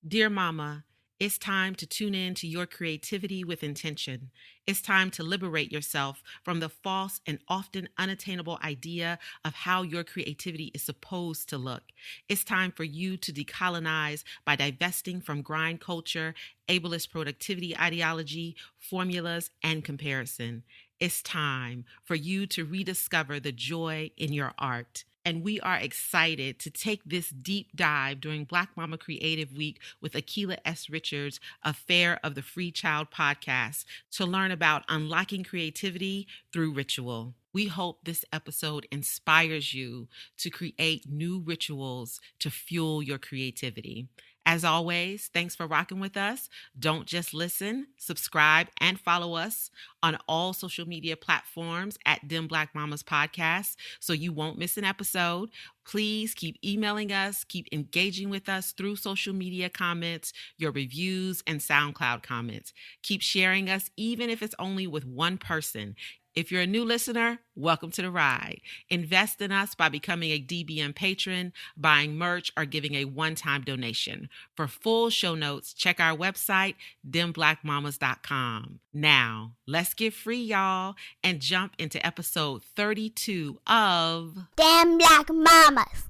Dear Mama, it's time to tune in to your creativity with intention. It's time to liberate yourself from the false and often unattainable idea of how your creativity is supposed to look. It's time for you to decolonize by divesting from grind culture, ableist productivity ideology, formulas, and comparison. It's time for you to rediscover the joy in your art. And we are excited to take this deep dive during Black Mama Creative Week with Akilah S. Richards, a Fair of the Free Child podcast, to learn about unlocking creativity through ritual. We hope this episode inspires you to create new rituals to fuel your creativity. As always, thanks for rocking with us. Don't just listen, subscribe, and follow us on all social media platforms at Dem Black Mamas podcast so you won't miss an episode. Please keep emailing us, keep engaging with us through social media comments, your reviews, and SoundCloud comments. Keep sharing us, even if it's only with one person. If you're a new listener, welcome to the ride. Invest in us by becoming a DBM patron, buying merch, or giving a one-time donation. For full show notes, check our website, demblackmamas.com. Now, let's get free, y'all, and jump into episode 32 of Dem Black Mamas.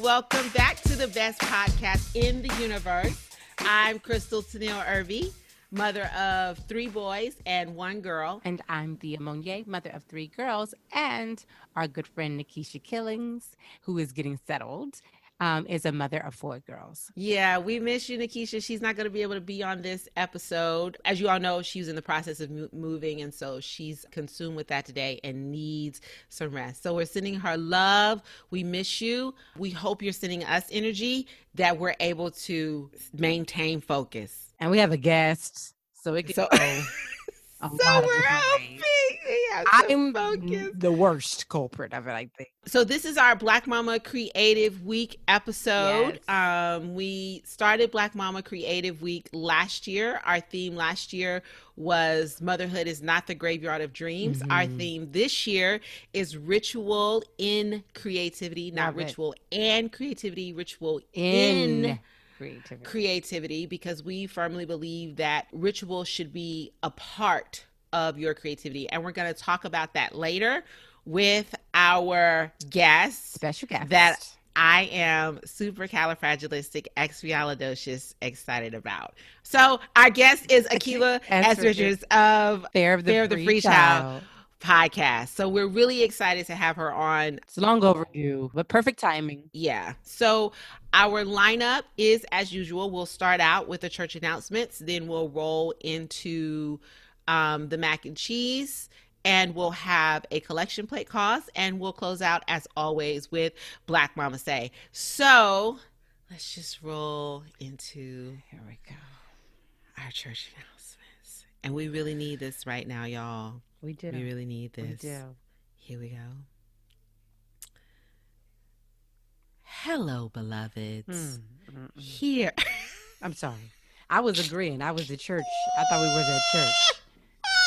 Welcome back to the best podcast in the universe. I'm Crystal Tennille Irby, mother of 3 boys and 1 girl. And I'm Thea Monier, mother of 3 girls, and our good friend Nikisha Killings, who is getting settled, is a mother of 4 girls. Yeah, we miss you, Nikisha. She's not going to be able to be on this episode. As you all know, she's in the process of moving, and so she's consumed with that today and needs some rest. So we're sending her love. We miss you. We hope you're sending us energy that we're able to maintain focus. And we have a guest, so it can go. So we're hoping. I'm the worst culprit of it, I think. So this is our Black Mama Creative Week episode. Yes. We started Black Mama Creative Week last year. Our theme last year was Motherhood is Not the Graveyard of Dreams. Mm-hmm. Our theme this year is Ritual in Creativity, not Ritual and Creativity, Ritual in creativity, because we firmly believe that ritual should be a part of your creativity. And we're going to talk about that later with our guest. Special guest. That I am supercalifragilisticexpialidocious excited about. So our guest is Akilah S. Richards of Fair of the Free Child podcast. So we're really excited to have her on. It's long overdue, but perfect timing. Yeah. So our lineup is as usual. We'll start out with the church announcements, then we'll roll into the mac and cheese, and we'll have a collection plate cost, and we'll close out as always with Black Mama Say. So let's just roll into here we go, our church announcements. And we really need this right now, y'all. We do. We really need this. We do. Here we go. Hello, beloveds. Here. I'm sorry. I was agreeing. I was at church. I thought we were at church.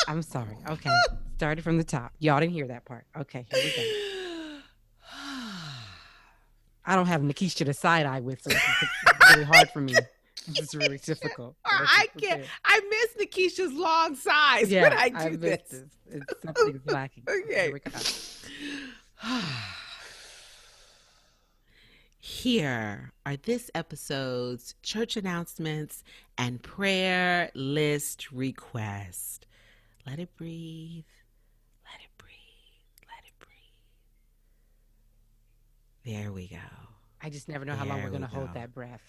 I'm sorry. Okay. Started from the top. Y'all didn't hear that part. Okay. Here we go. I don't have Nikisha to side eye with, so it's really hard for me. It's really difficult. I miss Nikisha's long size when I do this. Something's lacking. Okay. Here we go. Here are this episode's church announcements and prayer list request. Let it breathe. Let it breathe. Let it breathe. There we go. I just never know how long we're going to hold that breath.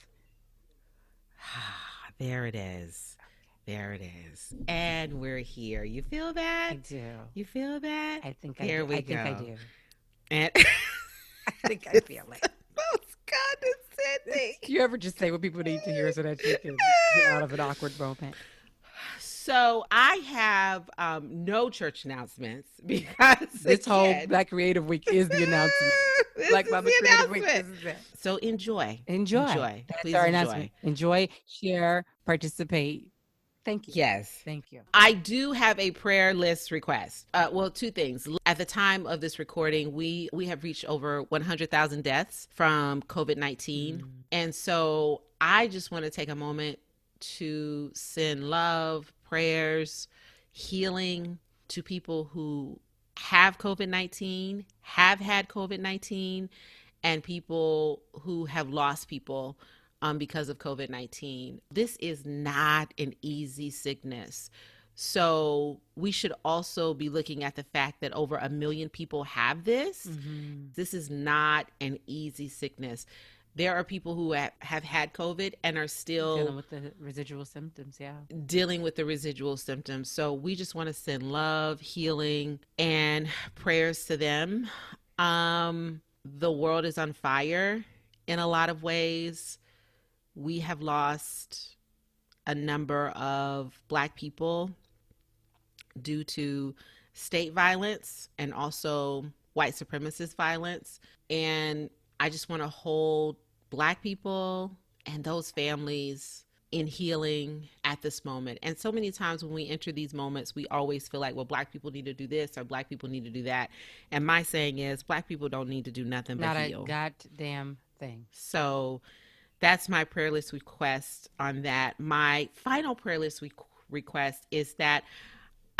There it is. There it is. And we're here. You feel that? I do. You feel that? I think I There do. we I think I go. do. And I think I feel it. most condescending. You ever just say what people need to hear so that you can get out of an awkward moment? So I have no church announcements because This whole Black Creative Week is the announcement. Black Mama Creative Week. This is it. So enjoy. Enjoy. That's Please our enjoy. announcement. Enjoy, share, participate. Thank you. Yes. Thank you. I do have a prayer list request. Well, two things. At the time of this recording, we have reached over 100,000 deaths from COVID-19. And so I just want to take a moment to send love, prayers, healing to people who have COVID-19, have had COVID-19, and people who have lost people because of COVID-19. This is not an easy sickness. So we should also be looking at the fact that over 1 million people have this. This is not an easy sickness. There are people who have had COVID and are still dealing with the residual symptoms. Yeah. Dealing with the residual symptoms. So we just want to send love, healing, and prayers to them. The world is on fire in a lot of ways. We have lost a number of Black people due to state violence and also white supremacist violence. And I just want to hold Black people and those families in healing at this moment. And so many times when we enter these moments, we always feel like, well, Black people need to do this or Black people need to do that. And my saying is, Black people don't need to do nothing but heal. Not a goddamn thing. So that's my prayer list request on that. My final prayer list request is that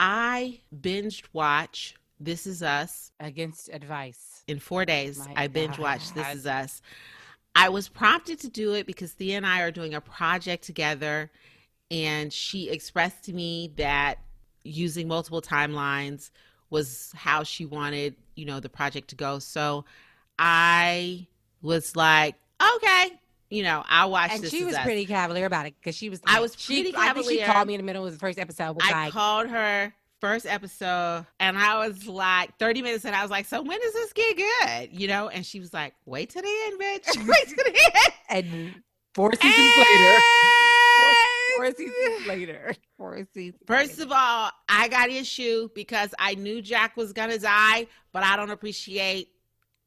I binged watch This Is Us. Against advice. In 4 days, My I binge watched God. This Is Us. I was prompted to do it because Thea and I are doing a project together, and she expressed to me that using multiple timelines was how she wanted, the project to go. So I was like, okay, I'll watch And This she Is was Us. pretty cavalier about it because she was like, I was pretty I think she cavalier. called me in the middle of the first episode. Was I like, called her first episode and I was like 30 minutes and I was like, so when does this get good? And she was like, wait till the end, bitch. Wait till the end. And 4 seasons later. 4 seasons later. 4 seasons First of all, I got issue because I knew Jack was going to die, but I don't appreciate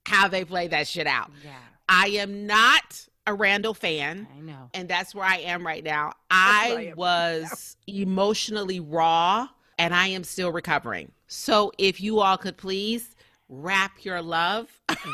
how they play that shit out. Yeah. I am not a Randall fan. I know. And that's where I am right now. That's where I I am was emotionally raw and I am still recovering. So if you all could please wrap your love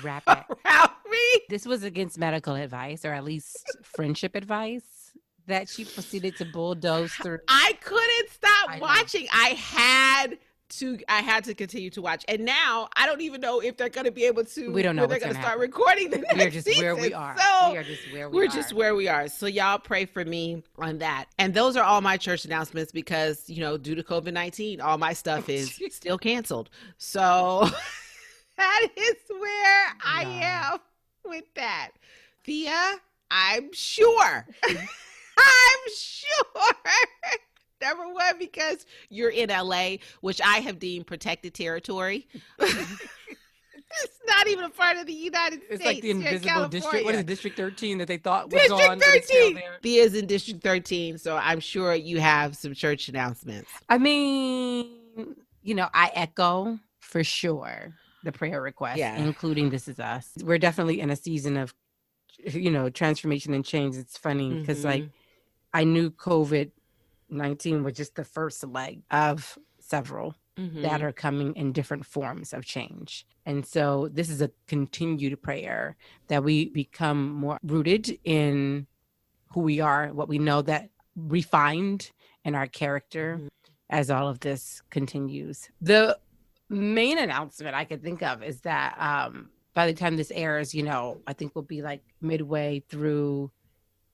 Wrap it. around me. This was against medical advice, or at least friendship advice, that she proceeded to bulldoze through. I couldn't stop I know. watching. I had to continue to watch. And now I don't even know if they're going to be able to. We don't know when they're what's going to gonna start happen. recording the next We are just season. where we are. So We are just where we we're are. just where we are. So y'all pray for me on that. And those are all my church announcements because, due to COVID-19, all my stuff is still canceled. So that is where I am with that. Thea, I'm sure. I'm sure. Number one, because you're in LA, which I have deemed protected territory. It's not even a part of the United States. It's like the You're in invisible district. What is California. it, District 13 that they thought was District on? but it's still 13. there? Thea's in District 13, so I'm sure you have some church announcements. I mean, I echo for sure the prayer request, Yeah. including This Is Us. We're definitely in a season of, transformation and change. It's funny because, Mhm. I knew COVID-19 was just the first leg of several Mhm. that are coming in different forms of change. And so this is a continued prayer that we become more rooted in who we are, what we know, that refined in our character as all of this continues. The main announcement I could think of is that by the time this airs, I think we'll be like midway through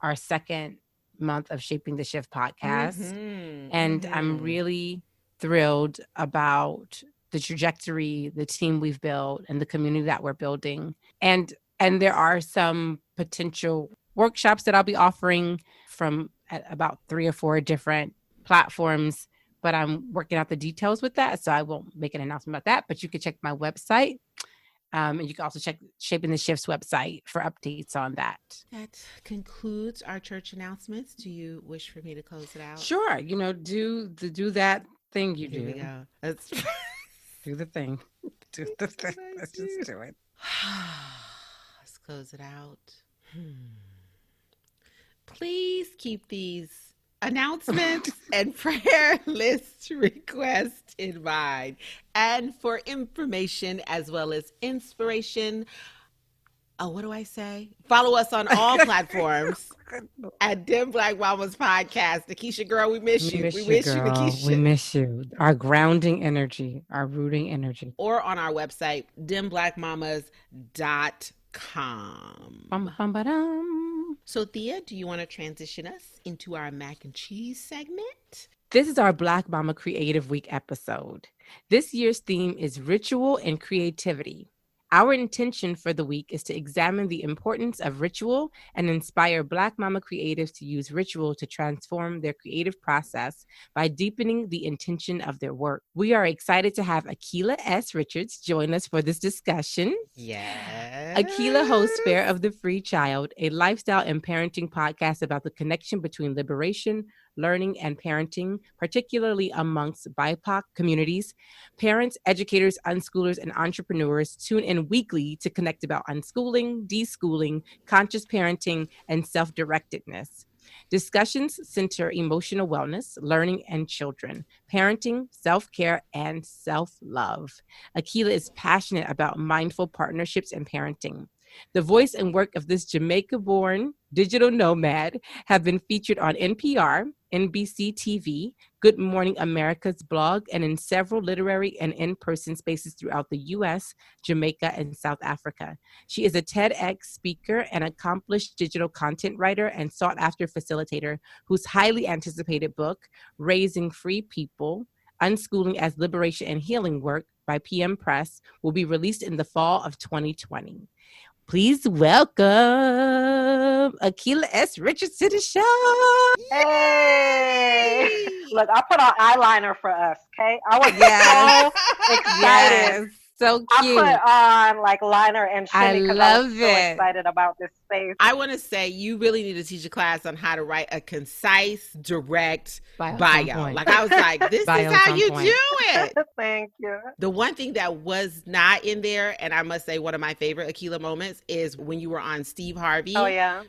our second month of Shaping the Shift podcast. Mhm. And I'm Mhm. really thrilled about the trajectory, the team we've built, and the community that we're building. And there are some potential workshops that I'll be offering from about 3 or 4 different platforms, but I'm working out the details with that. So I won't make an announcement about that, but you can check my website. And you can also check Shaping the Shift's website for updates on that. That concludes our church announcements. Do you wish for me to close it out? Sure. Do that thing you Here do. we go. Let's do the thing. Do the thing. Let's just do it. Let's close it out. Please keep these announcements and prayer list requests in mind. And for information as well as inspiration, what do I say? Follow us on all platforms at Dem Black Mamas Podcast. Nakisha, girl, we miss you. We miss you, Nakisha. We miss you. Our grounding energy, our rooting energy. Or on our website, demblackmamas.com. So, Thea, do you want to transition us into our mac and cheese segment? This is our Black Mama Creative Week episode. This year's theme is ritual and creativity. Our intention for the week is to examine the importance of ritual and inspire Black Mama creatives to use ritual to transform their creative process by deepening the intention of their work. We are excited to have Akilah S. Richards join us for this discussion. Yes. Akilah hosts Fare of the Free Child, a lifestyle and parenting podcast about the connection between liberation, learning, and parenting, particularly amongst BIPOC communities. Parents, educators, unschoolers, and entrepreneurs tune in weekly to connect about unschooling, deschooling, conscious parenting, and self-directedness. Discussions center emotional wellness, learning, and children, parenting, self-care, and self-love. Akilah is passionate about mindful partnerships and parenting. The voice and work of this Jamaica-born digital nomad have been featured on NPR, NBC TV, Good Morning America's blog, and in several literary and in-person spaces throughout the U.S., Jamaica, and South Africa. She is a TEDx speaker, an accomplished digital content writer, and sought-after facilitator whose highly anticipated book, Raising Free People, Unschooling as Liberation and Healing Work by PM Press, will be released in the fall of 2020. Please welcome Akilah S. Richards to the show. Hey! Look, I put on eyeliner for us, okay? I was so excited. Yes, so cute. I put on like liner and shimmy because I was so it. excited about this space. I want to say you really need to teach a class on how to write a concise, direct bio. Like I was like, this is how you do it. Thank you. The one thing that was not in there, and I must say one of my favorite Akilah moments, is when you were on Steve Harvey. Oh, yeah.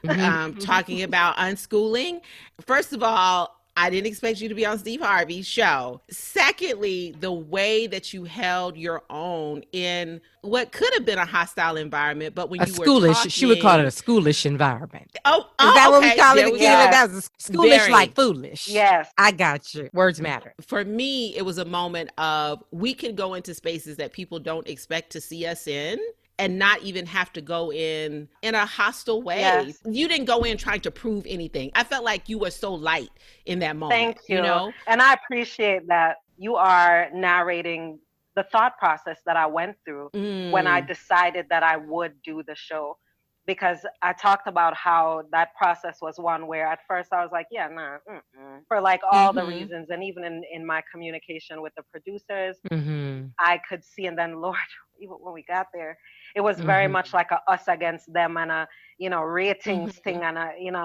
Talking about unschooling. First of all, I didn't expect you to be on Steve Harvey's show. Secondly, the way that you held your own in what could have been a hostile environment, but when you were talking... She would call it a schoolish environment. Oh, is that what we call it? Yes. That was schoolish like foolish. Yes. I got you. Words matter. For me, it was a moment of we can go into spaces that people don't expect to see us in, and not even have to go in a hostile way. Yes. You didn't go in trying to prove anything. I felt like you were so light in that moment. Thank you. You know? And I appreciate that you are narrating the thought process that I went through when I decided that I would do the show. Because I talked about how that process was one where at first I was like, yeah, nah, for like all the reasons. And even in my communication with the producers, I could see, and then Lord, even when we got there, it was very much like a us against them and a, ratings thing. And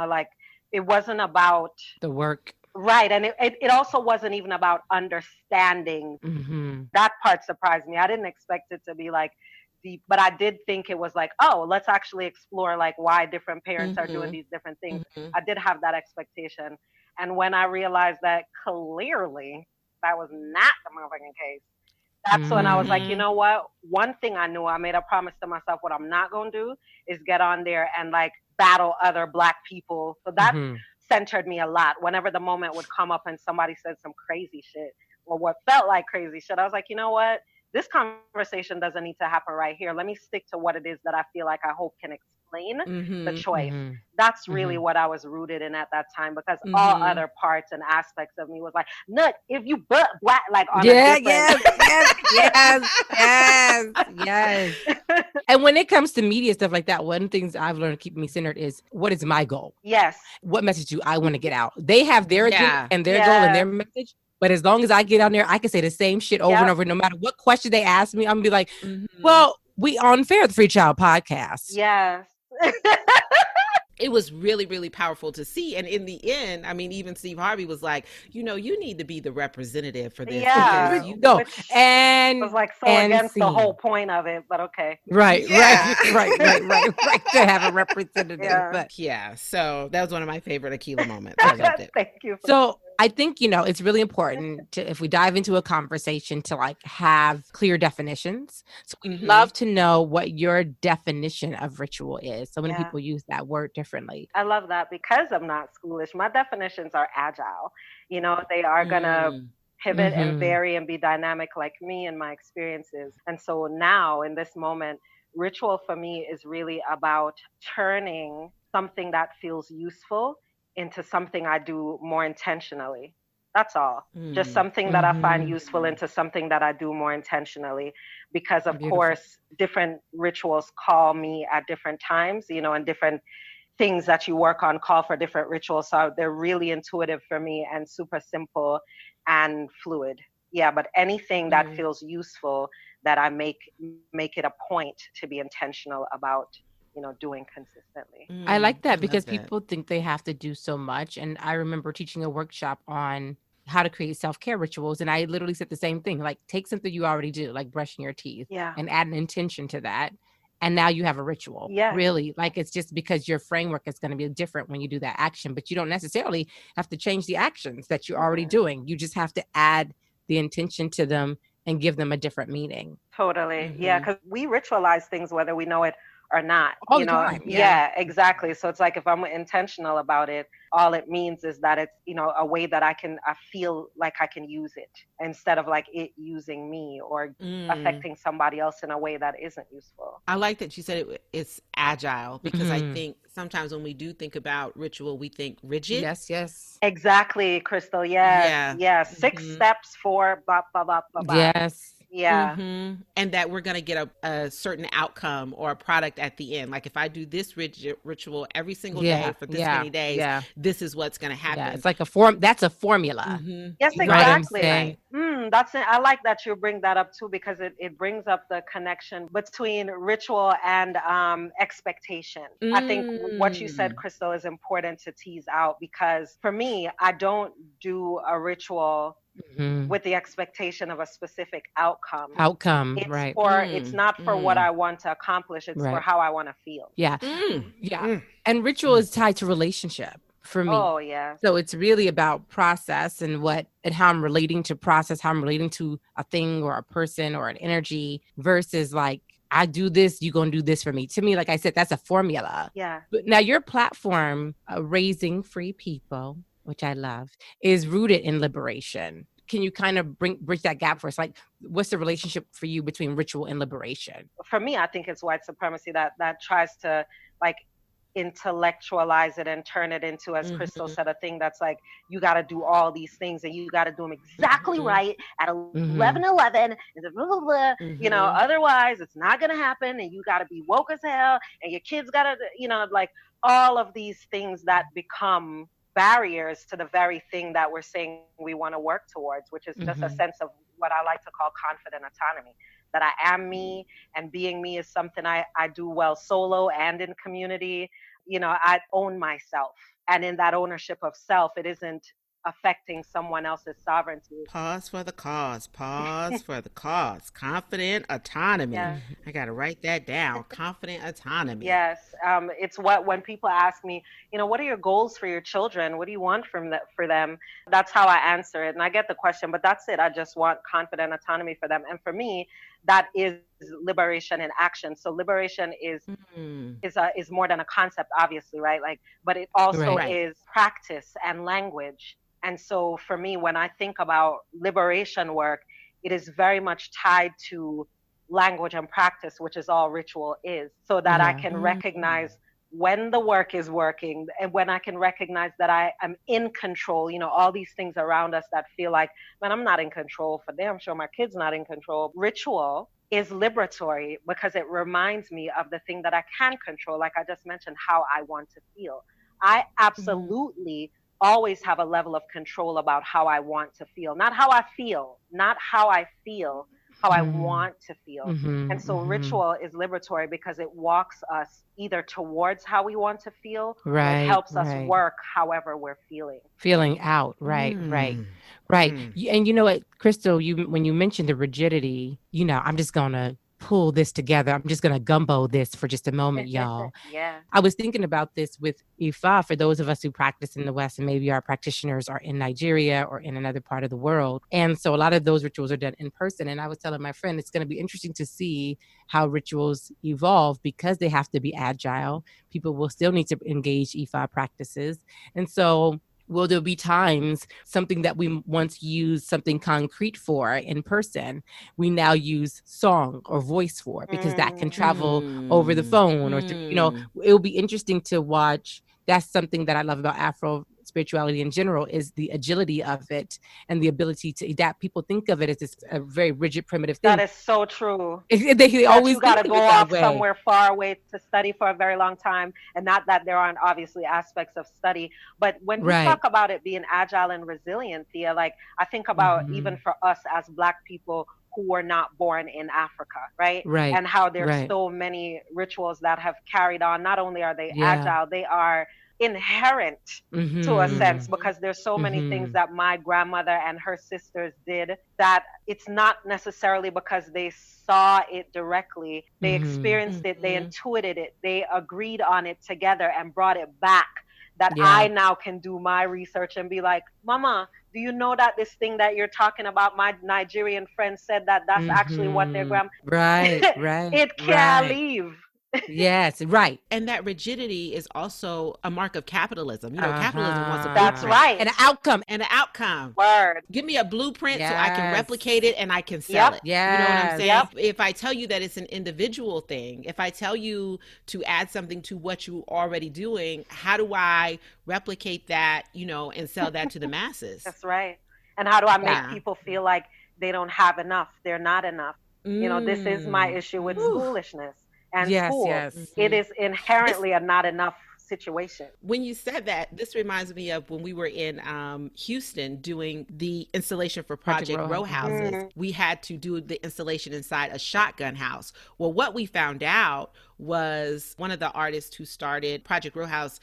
like, it wasn't about the work. Right. And it also wasn't even about understanding. That part surprised me. I didn't expect it to be like deep, but I did think it was like, oh, let's actually explore like why different parents are doing these different things. I did have that expectation. And when I realized that clearly that was not the motherfucking case, that's when I was like, you know what? One thing I knew, I made a promise to myself, what I'm not going to do is get on there and like battle other Black people. So that centered me a lot. Whenever the moment would come up and somebody said some crazy shit or what felt like crazy shit, I was like, you know what? This conversation doesn't need to happen right here. Let me stick to what it is that I feel like I hope can explain the choice. That's really what I was rooted in at that time, because all other parts and aspects of me was like, look, if you Black, like on a different... Yes. And when it comes to media stuff like that, one of the things I've learned to keep me centered is, what is my goal? Yes. What message do I want to get out? They have their agenda and their goal and their message. But as long as I get on there, I can say the same shit over and over. No matter what question they ask me, I'm gonna be like, well, we on Fair the Free Child podcast. Yes. It was really, really powerful to see. And in the end, I mean, even Steve Harvey was like, you know, you need to be the representative for this. Yeah. You go. And was like so against the whole point of it, but okay. Right. To have a representative. But so that was one of my favorite Akilah moments. I loved it. Thank you. So I think, you know, it's really important to, if we dive into a conversation, to like have clear definitions. So we'd love to know what your definition of ritual is. So many people use that word differently. I love that because I'm not schoolish. My definitions are agile. You know, they are going to pivot and vary and be dynamic like me and my experiences. And so now in this moment, ritual for me is really about turning something that feels useful into something I do more intentionally. That's all. Just something that I find useful into something that I do more intentionally. Because of course, different rituals call me at different times, you know, and different things that you work on call for different rituals. So they're really intuitive for me and super simple and fluid. Yeah, but anything that feels useful, that I make it a point to be intentional about, you know, doing consistently. I like that because people think they have to do so much. And I remember teaching a workshop on how to create self-care rituals. And I literally said the same thing, like take something you already do, like brushing your teeth and add an intention to that. And now you have a ritual. Really, like it's just because your framework is going to be different when you do that action, but you don't necessarily have to change the actions that you're already doing. You just have to add the intention to them and give them a different meaning. Totally. Yeah. Because we ritualize things whether we know it or not. All you the know, time. Yeah, exactly. So it's like if I'm intentional about it, all it means is that it's, you know, a way that I feel like I can use it instead of like it using me or affecting somebody else in a way that isn't useful. I like that you said it's agile because I think sometimes when we do think about ritual, we think rigid. Yes. Exactly, Crystal. Yeah. 6 steps for blah, blah, blah, blah, blah. Yes. Yeah. And that we're going to get a certain outcome or a product at the end. Like if I do this ritual every single day for this many days, this is what's going to happen. Yeah, it's like that's a formula. Yes, exactly. Right. That's it. I like that you bring that up too, because it brings up the connection between ritual and expectation. I think what you said, Crystal, is important to tease out because for me, I don't do a ritual with the expectation of a specific outcome. It's not for what I want to accomplish. It's for how I want to feel. And ritual is tied to relationship for me. Oh yeah. So it's really about process and how I'm relating to process, how I'm relating to a thing or a person or an energy versus like, I do this, you're going to do this for me. To me, like I said, that's a formula. Yeah. But now your platform, Raising Free People, which I love, is rooted in liberation. Can you kind of bridge that gap for us? Like, what's the relationship for you between ritual and liberation? For me, I think it's white supremacy that tries to like intellectualize it and turn it into, as Crystal said, a thing that's like, you got to do all these things and you got to do them exactly right at 11:11, and blah, blah, blah. You know, otherwise it's not going to happen, and you got to be woke as hell, and your kids got to, you know, like all of these things that become barriers to the very thing that we're saying we want to work towards, which is just a sense of what I like to call confident autonomy, that I am me, and being me is something I do well solo and in community. You know, I own myself, and in that ownership of self, it isn't affecting someone else's sovereignty. Pause for the cause. Confident autonomy. I got to write that down. Confident autonomy. Yes. It's when people ask me, you know, what are your goals for your children? What do you want for them? That's how I answer it. And I get the question, but that's it. I just want confident autonomy for them. And for me, that is liberation in action. So liberation is more than a concept, obviously, right? Like, but it also is practice and language. And so for me, when I think about liberation work, it is very much tied to language and practice, which is all ritual is, so that I can recognize when the work is working, and when I can recognize that I am in control. You know, all these things around us that feel like, man, I'm not in control. For damn sure my kid's not in control. Ritual is liberatory because it reminds me of the thing that I can control. Like I just mentioned, how I want to feel. I absolutely always have a level of control about how I want to feel, not how I feel, not how I feel, how I want to feel. And so ritual is liberatory because it walks us either towards how we want to feel, or it helps us work however we're feeling out. Right. And you know what, Crystal, when you mentioned the rigidity, I'm just gonna pull this together. I'm just gonna gumbo this for just a moment, y'all. Yeah. I was thinking about this with Ifa, for those of us who practice in the West, and maybe our practitioners are in Nigeria or in another part of the world. And so a lot of those rituals are done in person. And I was telling my friend, it's going to be interesting to see how rituals evolve because they have to be agile. People will still need to engage Ifa practices. And so will there be times something that we once used something concrete for in person, we now use song or voice for, because that can travel over the phone or, it'll be interesting to watch. That's something that I love about Afro spirituality in general, is the agility of it and the ability to adapt. People think of it as a very rigid, primitive thing. That is so true. They always you got to go off somewhere far away to study for a very long time. And not that there aren't obviously aspects of study, but when you talk about it being agile and resilient, Thea, like I think about even for us as Black people who were not born in Africa, right? And how there's so many rituals that have carried on. Not only are they agile, they are inherent to a sense, because there's so many things that my grandmother and her sisters did that it's not necessarily because they saw it directly. They experienced it, they intuited it, they agreed on it together and brought it back. That I now can do my research and be like, Mama, do you know that this thing that you're talking about, my Nigerian friend said that that's actually what their grandma... It can't leave. Yes, right. And that rigidity is also a mark of capitalism. Capitalism wants a That's right. And an outcome. And an outcome. Word. Give me a blueprint so I can replicate it and I can sell it. Yeah. You know what I'm saying? If I tell you that it's an individual thing, if I tell you to add something to what you're already doing, how do I replicate that, and sell that to the masses? That's right. And how do I make people feel like they don't have enough? They're not enough. This is my issue with schoolishness. And school, it is inherently a not enough situation. When you said that, this reminds me of when we were in Houston doing the installation for Project Row Houses. We had to do the installation inside a shotgun house. Well, what we found out was one of the artists who started Project Row House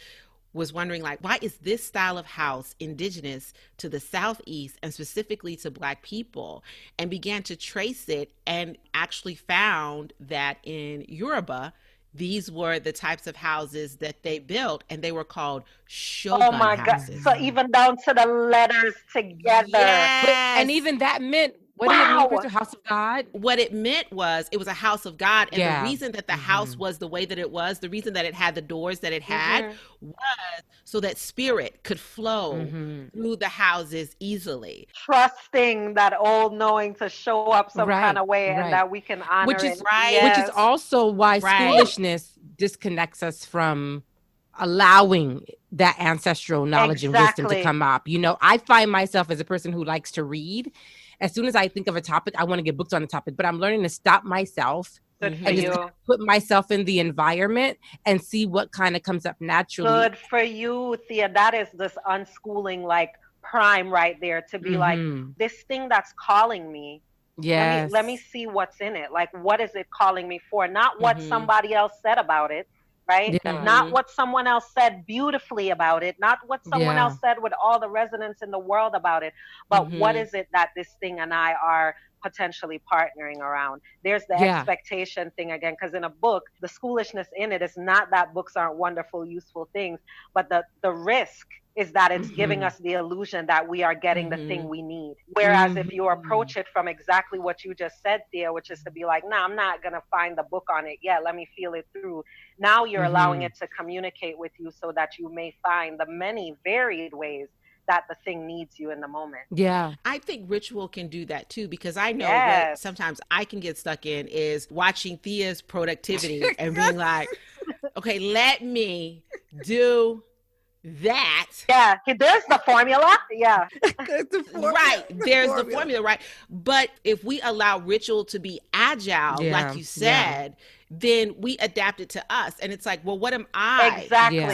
was wondering, like, why is this style of house indigenous to the Southeast and specifically to Black people, and began to trace it and actually found that in Yoruba, these were the types of houses that they built, and they were called shogun houses. God. So even down to the letters together. Yes. And even that meant, what did it mean, house of God? What it meant was it was a house of God. And the reason that the house was the way that it was, the reason that it had the doors that it had was so that spirit could flow through the houses easily. Trusting that old knowing to show up some kind of way and that we can honor which is, it. Which is also why schoolishness disconnects us from allowing that ancestral knowledge and wisdom to come up. I find myself as a person who likes to read. As soon as I think of a topic, I want to get books on the topic, but I'm learning to stop myself and just put myself in the environment and see what kind of comes up naturally. Good for you, Thea. That is this unschooling, like, prime right there, to be like, this thing that's calling me. Yes. Let me see what's in it. Like, what is it calling me for? Not what somebody else said about it. Right? Yeah. Not what someone else said beautifully about it, not what someone else said with all the resonance in the world about it, but what is it that this thing and I are potentially partnering around? There's the expectation thing again, because in a book, the schoolishness in it is not that books aren't wonderful, useful things, but the risk is that it's giving us the illusion that we are getting the thing we need. Whereas if you approach it from exactly what you just said, Thea, which is to be like, no, I'm not going to find the book on it yet. Let me feel it through. Now you're allowing it to communicate with you so that you may find the many varied ways that the thing needs you in the moment. Yeah. I think ritual can do that too, because I know what sometimes I can get stuck in is watching Thea's productivity and being like, okay, let me do that. Yeah, there's the formula. Yeah. Right. There's the formula, right? But if we allow ritual to be agile, like you said, then we adapt it to us. And it's like, well, what am I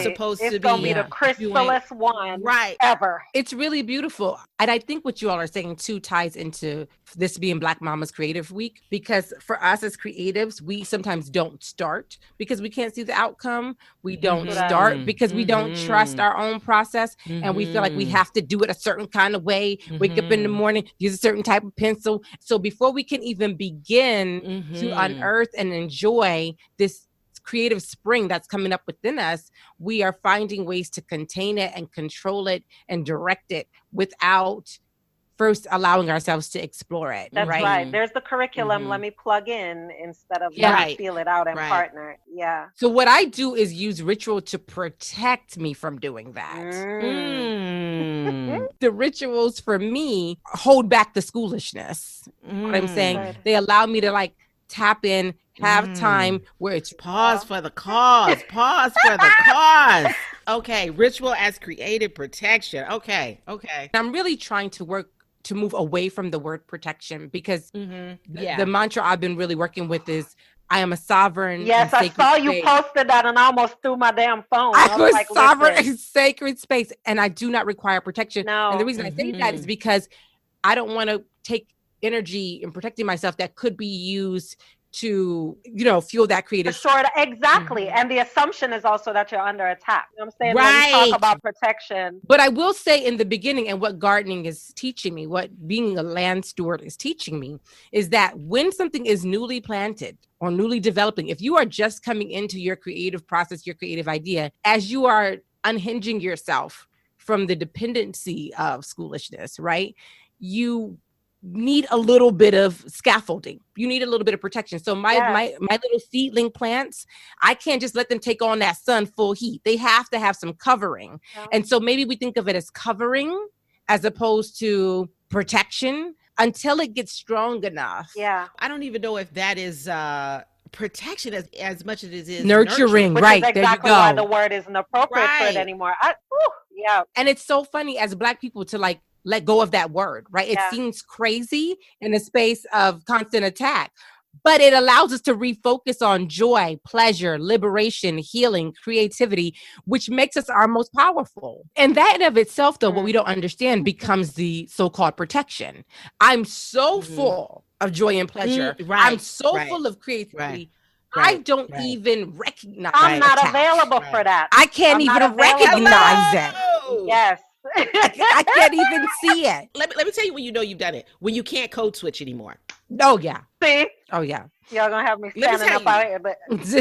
supposed to be? It's going to be the crystalest one ever. It's really beautiful. And I think what you all are saying too ties into this being Black Mama's Creative Week, because for us as creatives, we sometimes don't start because we can't see the outcome. We don't start because we don't trust our own process. And we feel like we have to do it a certain kind of way, wake up in the morning, use a certain type of pencil. So before we can even begin to unearth and enjoy this creative spring that's coming up within us, we are finding ways to contain it and control it and direct it without first allowing ourselves to explore it. That's right. There's the curriculum. Let me plug in instead of let me feel it out and partner. Yeah. So what I do is use ritual to protect me from doing that. The rituals for me hold back the schoolishness. What I'm saying, they allow me to like tap in, have time where it's pause for the cause. Pause for the cause. Okay, ritual as creative protection. Okay. I'm really trying to work to move away from the word protection because the mantra I've been really working with is I am a sovereign. Yes, I saw you posted that and I almost threw my damn phone. I was like, sovereign and sacred space, and I do not require protection. No. And the reason I say that is because I don't want to take energy in protecting myself that could be used to, fuel that creative. Sure, exactly. And the assumption is also that you're under attack. You know what I'm saying? Right. When we talk about protection. But I will say in the beginning, and what gardening is teaching me, what being a land steward is teaching me, is that when something is newly planted or newly developing, if you are just coming into your creative process, your creative idea, as you are unhinging yourself from the dependency of schoolishness, right? You need a little bit of scaffolding. You need a little bit of protection. So my little seedling plants, I can't just let them take on that sun full heat. They have to have some covering. Yeah. And so maybe we think of it as covering as opposed to protection until it gets strong enough. Yeah. I don't even know if that is protection as much as it is nurturing. Which right. is exactly there you go. why the word isn't appropriate for it anymore. And it's so funny as Black people to like let go of that word, right? It seems crazy in a space of constant attack, but it allows us to refocus on joy, pleasure, liberation, healing, creativity, which makes us our most powerful. And that in of itself, though, what we don't understand becomes the so-called protection. I'm so full of joy and pleasure. I'm so full of creativity. I don't even recognize I'm not available for that. I can't even recognize it. Yes. I can't even see it. Let me tell you when you know you've done it. When you can't code switch anymore. Oh, yeah. See? Oh, yeah. Y'all gonna have me standing up out here. But because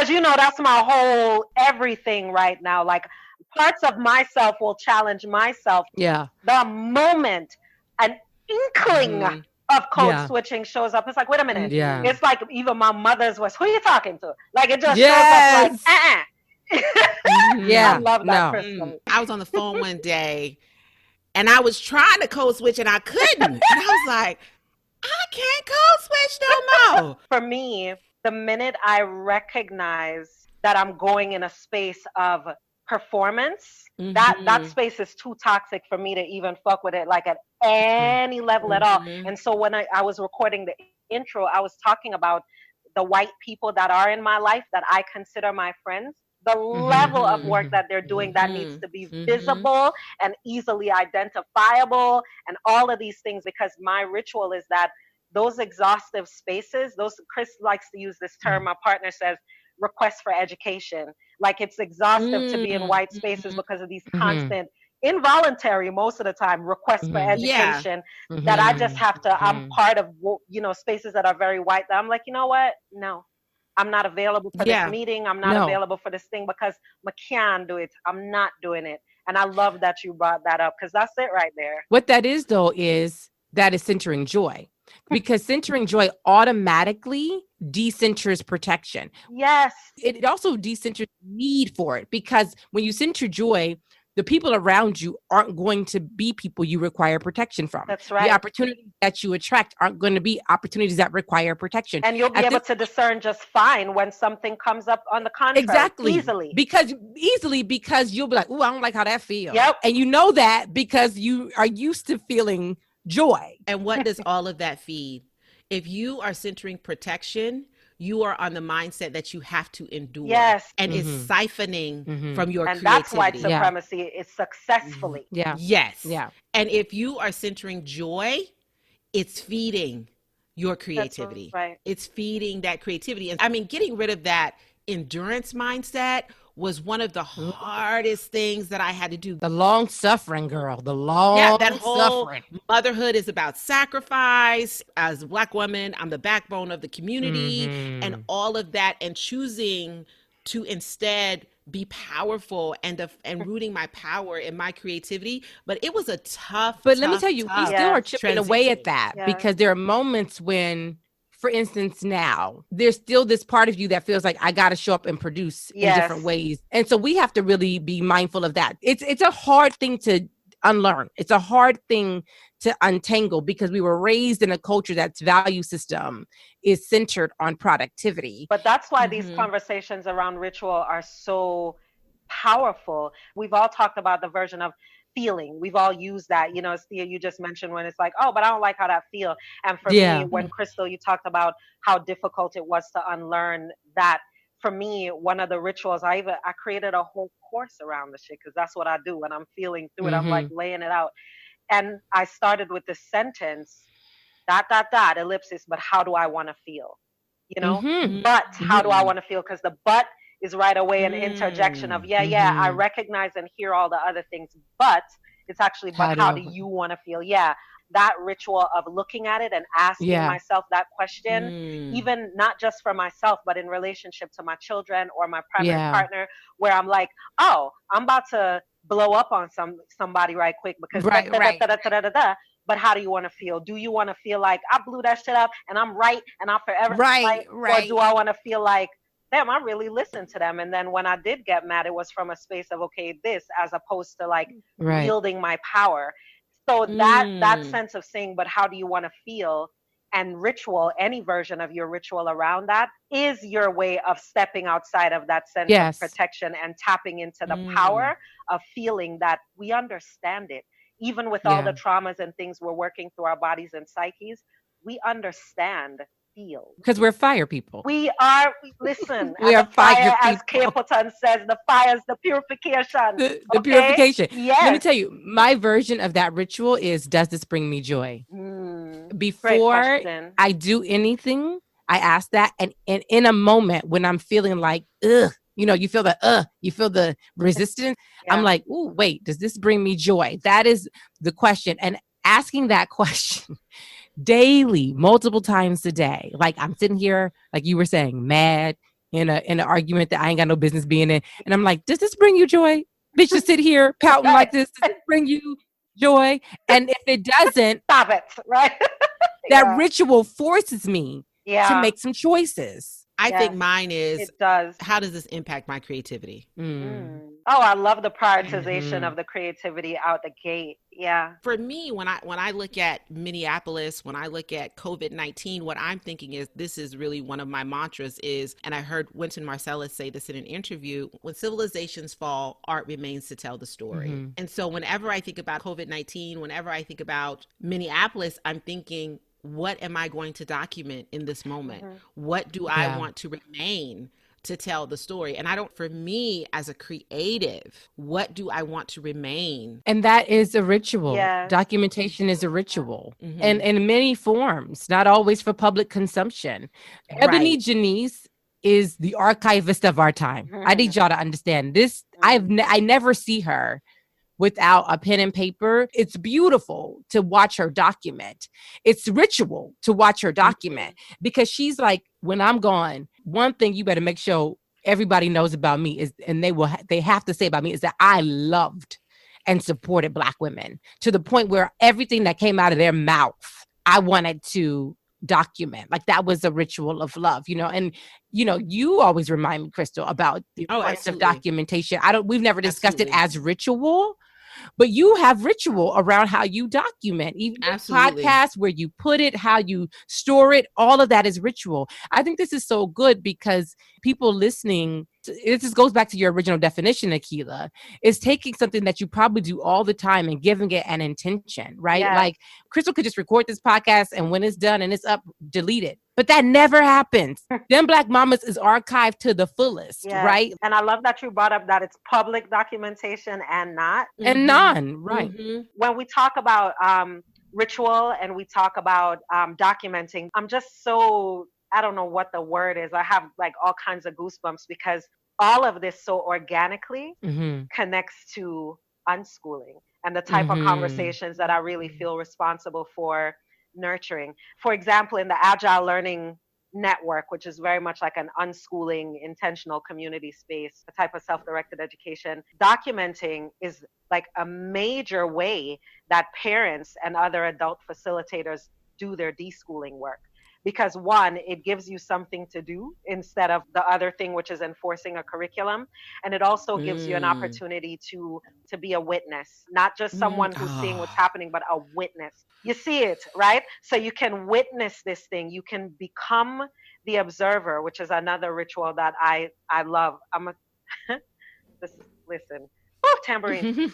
that's my whole everything right now. Like parts of myself will challenge myself. Yeah. The moment an inkling of code switching shows up, it's like, wait a minute. Yeah. It's like even my mother's voice. Who are you talking to? Like it just shows up like, I love that person. I was on the phone one day and I was trying to code switch and I couldn't. And I was like, I can't code switch no more. For me, the minute I recognize that I'm going in a space of performance, that space is too toxic for me to even fuck with it like at any level at all. And so when I was recording the intro, I was talking about the white people that are in my life that I consider my friends. The level of work that they're doing that needs to be visible and easily identifiable and all of these things, because my ritual is that those exhaustive spaces, Chris likes to use this term, my partner says, request for education. Like it's exhaustive to be in white spaces because of these constant, involuntary most of the time, requests for education that I just have to, I'm part of, spaces that are very white that I'm like, you know what? No. I'm not available for this meeting. I'm not available for this thing because I can't do it. I'm not doing it. And I love that you brought that up because that's it right there. What that is, though, is centering joy, because centering joy automatically decenters protection. Yes. It also decenters need for it, because when you center joy, the people around you aren't going to be people you require protection from. That's right. The opportunities that you attract aren't going to be opportunities that require protection. And you'll be able to discern just fine when something comes up on the contrary. Exactly. Easily. Because you'll be like, oh, I don't like how that feels. Yep. And you know that because you are used to feeling joy. And what does all of that feed? If you are centering protection, you are on the mindset that you have to endure. Yes. And it's siphoning from your and creativity. that's white supremacy is successfully. Yeah. Yes. Yeah. And if you are centering joy, it's feeding your creativity. Right. It's feeding that creativity. And I mean, getting rid of that endurance mindset was one of the hardest things that I had to do. The long suffering, girl. The long that whole suffering. Motherhood is about sacrifice. As a Black woman, I'm the backbone of the community and all of that, and choosing to instead be powerful and rooting my power in my creativity. But it was a tough, But let me tell you, we still are chipping away at that Yeah. because there are moments when, for instance, now there's still this part of you that feels like I got to show up and produce in different ways. And so we have to really be mindful of that. It's a hard thing to unlearn. It's a hard thing to untangle because we were raised in a culture that's value system is centered on productivity. But that's why these conversations around ritual are so powerful. We've all talked about the version of feeling. We've all used that, you know, as Thea, you just mentioned when it's like, oh, but I don't like how that feels. And for me, when Crystal, you talked about how difficult it was to unlearn that. For me, one of the rituals, I created a whole course around the shit because that's what I do when I'm feeling through it. I'm like laying it out. And I started with the sentence, ... ellipsis, but how do I want to feel? You know, but how do I want to feel? Because the but is right away an interjection of, I recognize and hear all the other things, but it's actually, but how do you want to feel? Yeah. That ritual of looking at it and asking myself that question, even not just for myself, but in relationship to my children or my primary partner, where I'm like, oh, I'm about to blow up on somebody right quick because but how do you want to feel? Do you want to feel like I blew that shit up and I'm right and I'll forever right? Or do I want to feel like, damn, I really listened to them? And then when I did get mad, it was from a space of, okay, this, as opposed to like wielding my power. So that sense of saying, but how do you want to feel? And ritual, any version of your ritual around that is your way of stepping outside of that sense of protection and tapping into the power of feeling that we understand it. Even with all the traumas and things we're working through our bodies and psyches, we understand feel. Because we're fire people. We are, listen, we are fire people. As Capleton says, the fire is the purification. The purification. Yes. Let me tell you, my version of that ritual is, does this bring me joy? Before I do anything, I ask that. And in a moment when I'm feeling like, ugh, you know, you feel the resistance. I'm like, ooh, wait, does this bring me joy? That is the question. And asking that question daily, multiple times a day. Like I'm sitting here, like you were saying, mad in an argument that I ain't got no business being in. And I'm like, does this bring you joy? Bitch, to sit here pouting like this, does it bring you joy? And if it doesn't, stop it, right? That ritual forces me to make some choices. I think mine is, it does. How does this impact my creativity? Oh, I love the prioritization of the creativity out the gate. Yeah. For me, when I look at Minneapolis, when I look at COVID-19, what I'm thinking is, this is really one of my mantras is, and I heard Wynton Marsalis say this in an interview, when civilizations fall, art remains to tell the story. And so whenever I think about COVID-19, whenever I think about Minneapolis, I'm thinking, what am I going to document in this moment? What do I want to remain to tell the story? And for me as a creative, what do I want to remain? And that is a ritual. Yes. Documentation is a ritual and in many forms, not always for public consumption. Ebony Janice is the archivist of our time. I need y'all to understand this. I never see her without a pen and paper. It's beautiful to watch her document. It's ritual to watch her document because she's like, when I'm gone, one thing you better make sure everybody knows about me is, and they have to say about me, is that I loved and supported Black women to the point where everything that came out of their mouth, I wanted to document. Like that was a ritual of love, and you always remind me, Crystal, about the importance of documentation. We've never discussed it as ritual, but you have ritual around how you document, even podcasts, where you put it, how you store it, all of that is ritual. I think this is so good because people listening, it just goes back to your original definition, Akilah, is taking something that you probably do all the time and giving it an intention, right? Yeah. Like Crystal could just record this podcast and when it's done and it's up, delete it. But that never happens. Dem Black Mamas is archived to the fullest, right? And I love that you brought up that it's public documentation and not. And none, right. When we talk about ritual and we talk about documenting, I'm just so, I don't know what the word is. I have like all kinds of goosebumps because all of this so organically connects to unschooling and the type of conversations that I really feel responsible for nurturing. For example, in the Agile Learning Network, which is very much like an unschooling intentional community space, a type of self-directed education, documenting is like a major way that parents and other adult facilitators do their deschooling work. Because one, it gives you something to do instead of the other thing, which is enforcing a curriculum. And it also gives you an opportunity to be a witness, not just someone who's seeing what's happening, but a witness. You see it, right? So you can witness this thing. You can become the observer, which is another ritual that I love. Listen. Oh, tambourine.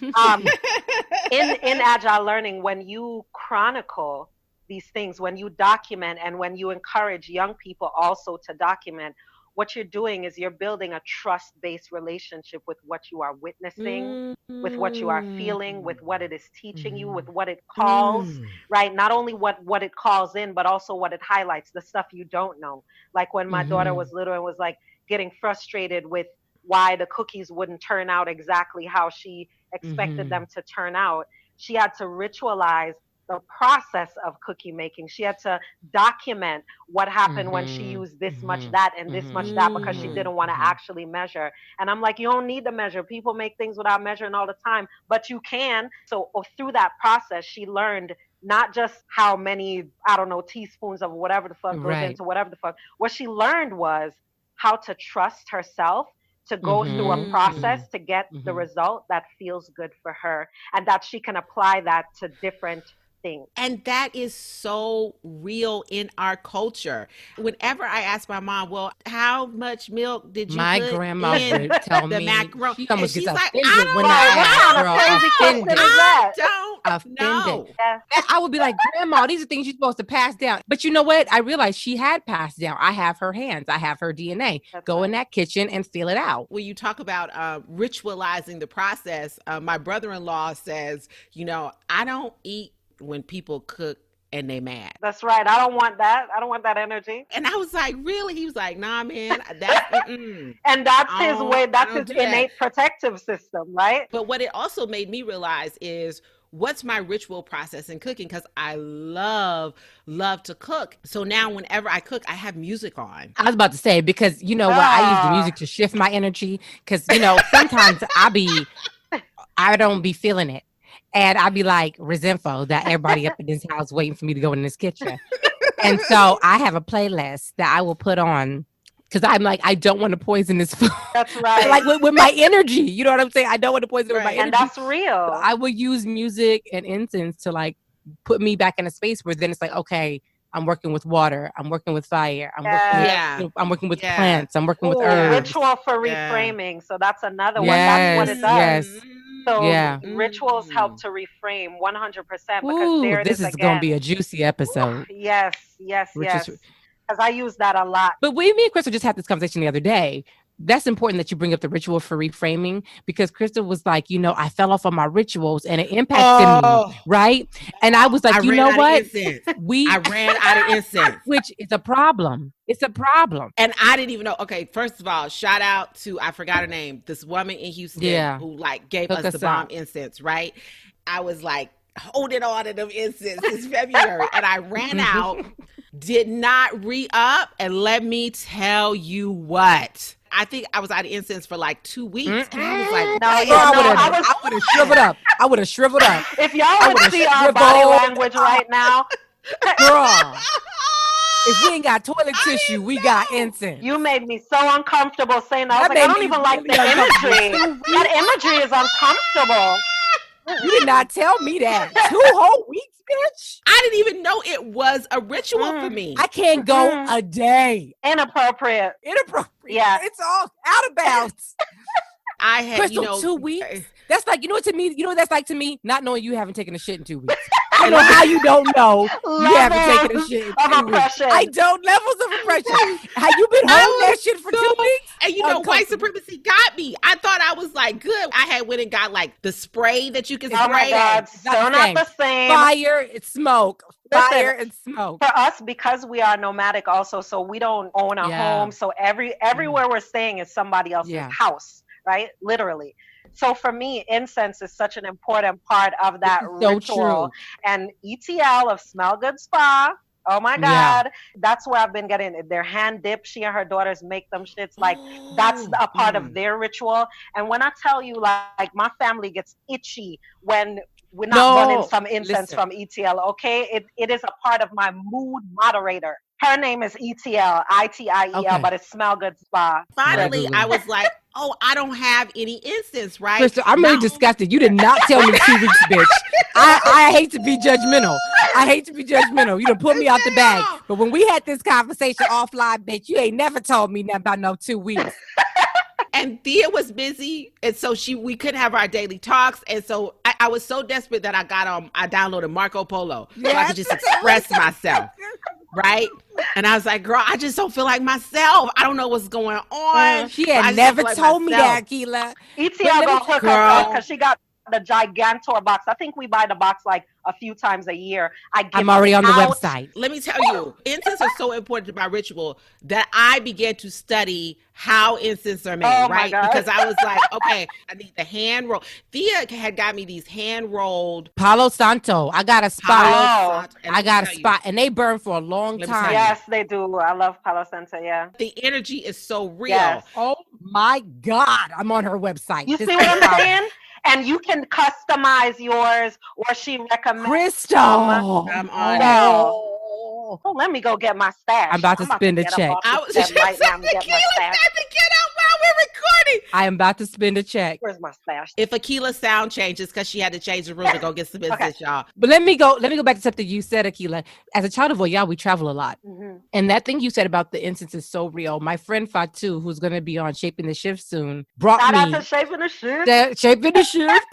In Agile Learning, when you chronicle these things, when you document and when you encourage young people also to document, what you're doing is you're building a trust-based relationship with what you are witnessing, with what you are feeling, with what it is teaching you, with what it calls, right? Not only what it calls in, but also what it highlights, the stuff you don't know. Like when my daughter was little and was like getting frustrated with why the cookies wouldn't turn out exactly how she expected them to turn out. She had to ritualize the process of cookie making. She had to document what happened when she used this much that and this much that because she didn't want to actually measure. And I'm like, you don't need to measure. People make things without measuring all the time, but you can. So through that process, she learned not just how many, I don't know, teaspoons of whatever the fuck goes into whatever the fuck. What she learned was how to trust herself, to go through a process to get the result that feels good for her, and that she can apply that to different things. And that is so real in our culture. Whenever I ask my mom, well, how much milk did you my put grandma in would tell the me, macaroni? she almost she's gets like, offended when I don't know. Yeah. I would be like, Grandma, these are things you're supposed to pass down. But you know what? I realized she had passed down. I have her hands. I have her DNA. Go in that kitchen and feel it out. When you talk about ritualizing the process, my brother-in-law says, I don't eat when people cook and they mad. That's right. I don't want that. I don't want that energy. And I was like, really? He was like, nah, man. That's and that's his way. That's his innate protective system, right? But what it also made me realize is, what's my ritual process in cooking? Because I love to cook. So now whenever I cook, I have music on. I was about to say, because you know what? I use the music to shift my energy. Because, sometimes I don't be feeling it. And I'd be like resentful that everybody up in this house waiting for me to go in this kitchen. And so I have a playlist that I will put on because I'm like, I don't want to poison this food. That's right. Like with my energy, you know what I'm saying? I don't want to poison it with my energy. And that's real. So I will use music and incense to like put me back in a space where then it's like, okay, I'm working with water. I'm working with fire. I'm working with plants. I'm working with herbs. Ritual for reframing. So that's another one. That's what it does. Yes. So rituals help to reframe 100% because this is going to be a juicy episode. Yes. Because I use that a lot. But me and Crystal just had this conversation the other day. That's important that you bring up the ritual for reframing because Crystal was like, I fell off on my rituals and it impacted me, right? And I was like, you know what? I ran out of incense. Which is a problem. It's a problem. And I didn't even know. Okay, first of all, shout out to, I forgot her name, this woman in Houston who like gave us the bomb incense, right? I was like holding on to them incense this February and I ran out, did not re-up, and let me tell you what. I think I was out of incense for like 2 weeks. And I was like, I would have shriveled up. I would have shriveled up. If y'all would see our body language right now. Girl. If we ain't got toilet tissue, we got incense. You made me so uncomfortable saying that. I was like, I don't even like the imagery. That imagery is uncomfortable. You did not tell me that. 2 whole weeks, bitch. I didn't even know it was a ritual for me. I can't go a day. Inappropriate. Yeah. It's all out of bounds. I had, Crystal, 2 weeks. That's like, you know what to me? You know what that's like to me? Not knowing you haven't taken a shit in 2 weeks. I know how you don't know you haven't taken a shit in 2 weeks. I don't. Levels of oppression. Have you been holding that shit for 2 weeks? And white supremacy got me. I thought I was like, good. I had went and got like the spray that you can spray. Oh my God. Still not the same. Fire and smoke. Fire and smoke. For us, because we are nomadic also, so we don't own a home. So everywhere we're staying is somebody else's house, right? Literally. So for me, incense is such an important part of that ritual. True. And ETL of Smell Good Spa, oh my God, that's where I've been getting it. Their hand dip. She and her daughters make them shits. Like that's a part of their ritual. And when I tell you, like my family gets itchy when we're not running some incense from ETL, okay? It is a part of my mood moderator. Her name is ETL, ITIEL, but it's Smell Good Spa. Finally, I was like, oh, I don't have any incense, right? Crystal, I'm really disgusted. You did not tell me 2 weeks, bitch. I hate to be judgmental. You done put me out the bag. But when we had this conversation offline, bitch, you ain't never told me nothing about no 2 weeks. And Thea was busy, and so we couldn't have our daily talks, and so I was so desperate that I downloaded Marco Polo so I could just express myself, right? And I was like, girl, I just don't feel like myself. I don't know what's going on. She had never told me that, Akilah. ETL gonna hook her up because she got the Gigantor box. I think we buy the box like a few times a year. I'm already on the website. Let me tell you, incense is so important to my ritual that I began to study how incense are made, right? Because I was like, okay, I need the hand roll. Thea had got me these hand rolled Palo Santo. I got a spot. And they burn for a long time. Yes, they do. I love Palo Santo. Yeah, the energy is so real. Yes. Oh my God, I'm on her website. You see what I'm saying? And you can customize yours, or she recommends. Crystal, I'm on it. Oh, let me go get my stash. I'm about to spend a check. I was just right now. Get my stash. Get out while we're recording. I am about to spend a check. Where's my stash? If Akilah sound changes because she had to change the room to go get some incense, y'all. But let me go back to something you said, Akilah. As a child of Voyage, we travel a lot. Mm-hmm. And that thing you said about the incense is so real. My friend Fatu, who's going to be on Shaping the Shift soon, brought me. Shout out to Shaping the Shift. Shaping the Shift.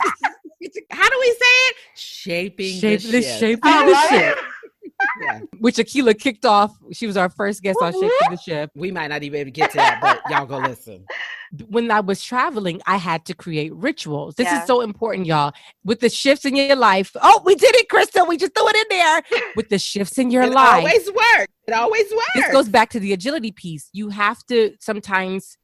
How do we say it? Shaping the Shift. Shaping the Shift. Yeah. Which Akilah kicked off. She was our first guest on Shaping the Shift. We might not even be able to get to that, but y'all go listen. When I was traveling, I had to create rituals. This is so important, y'all. With the shifts in your life. Oh, we did it, Crystal. We just threw it in there. With the shifts in your life. It always works. This goes back to the agility piece. You have to sometimes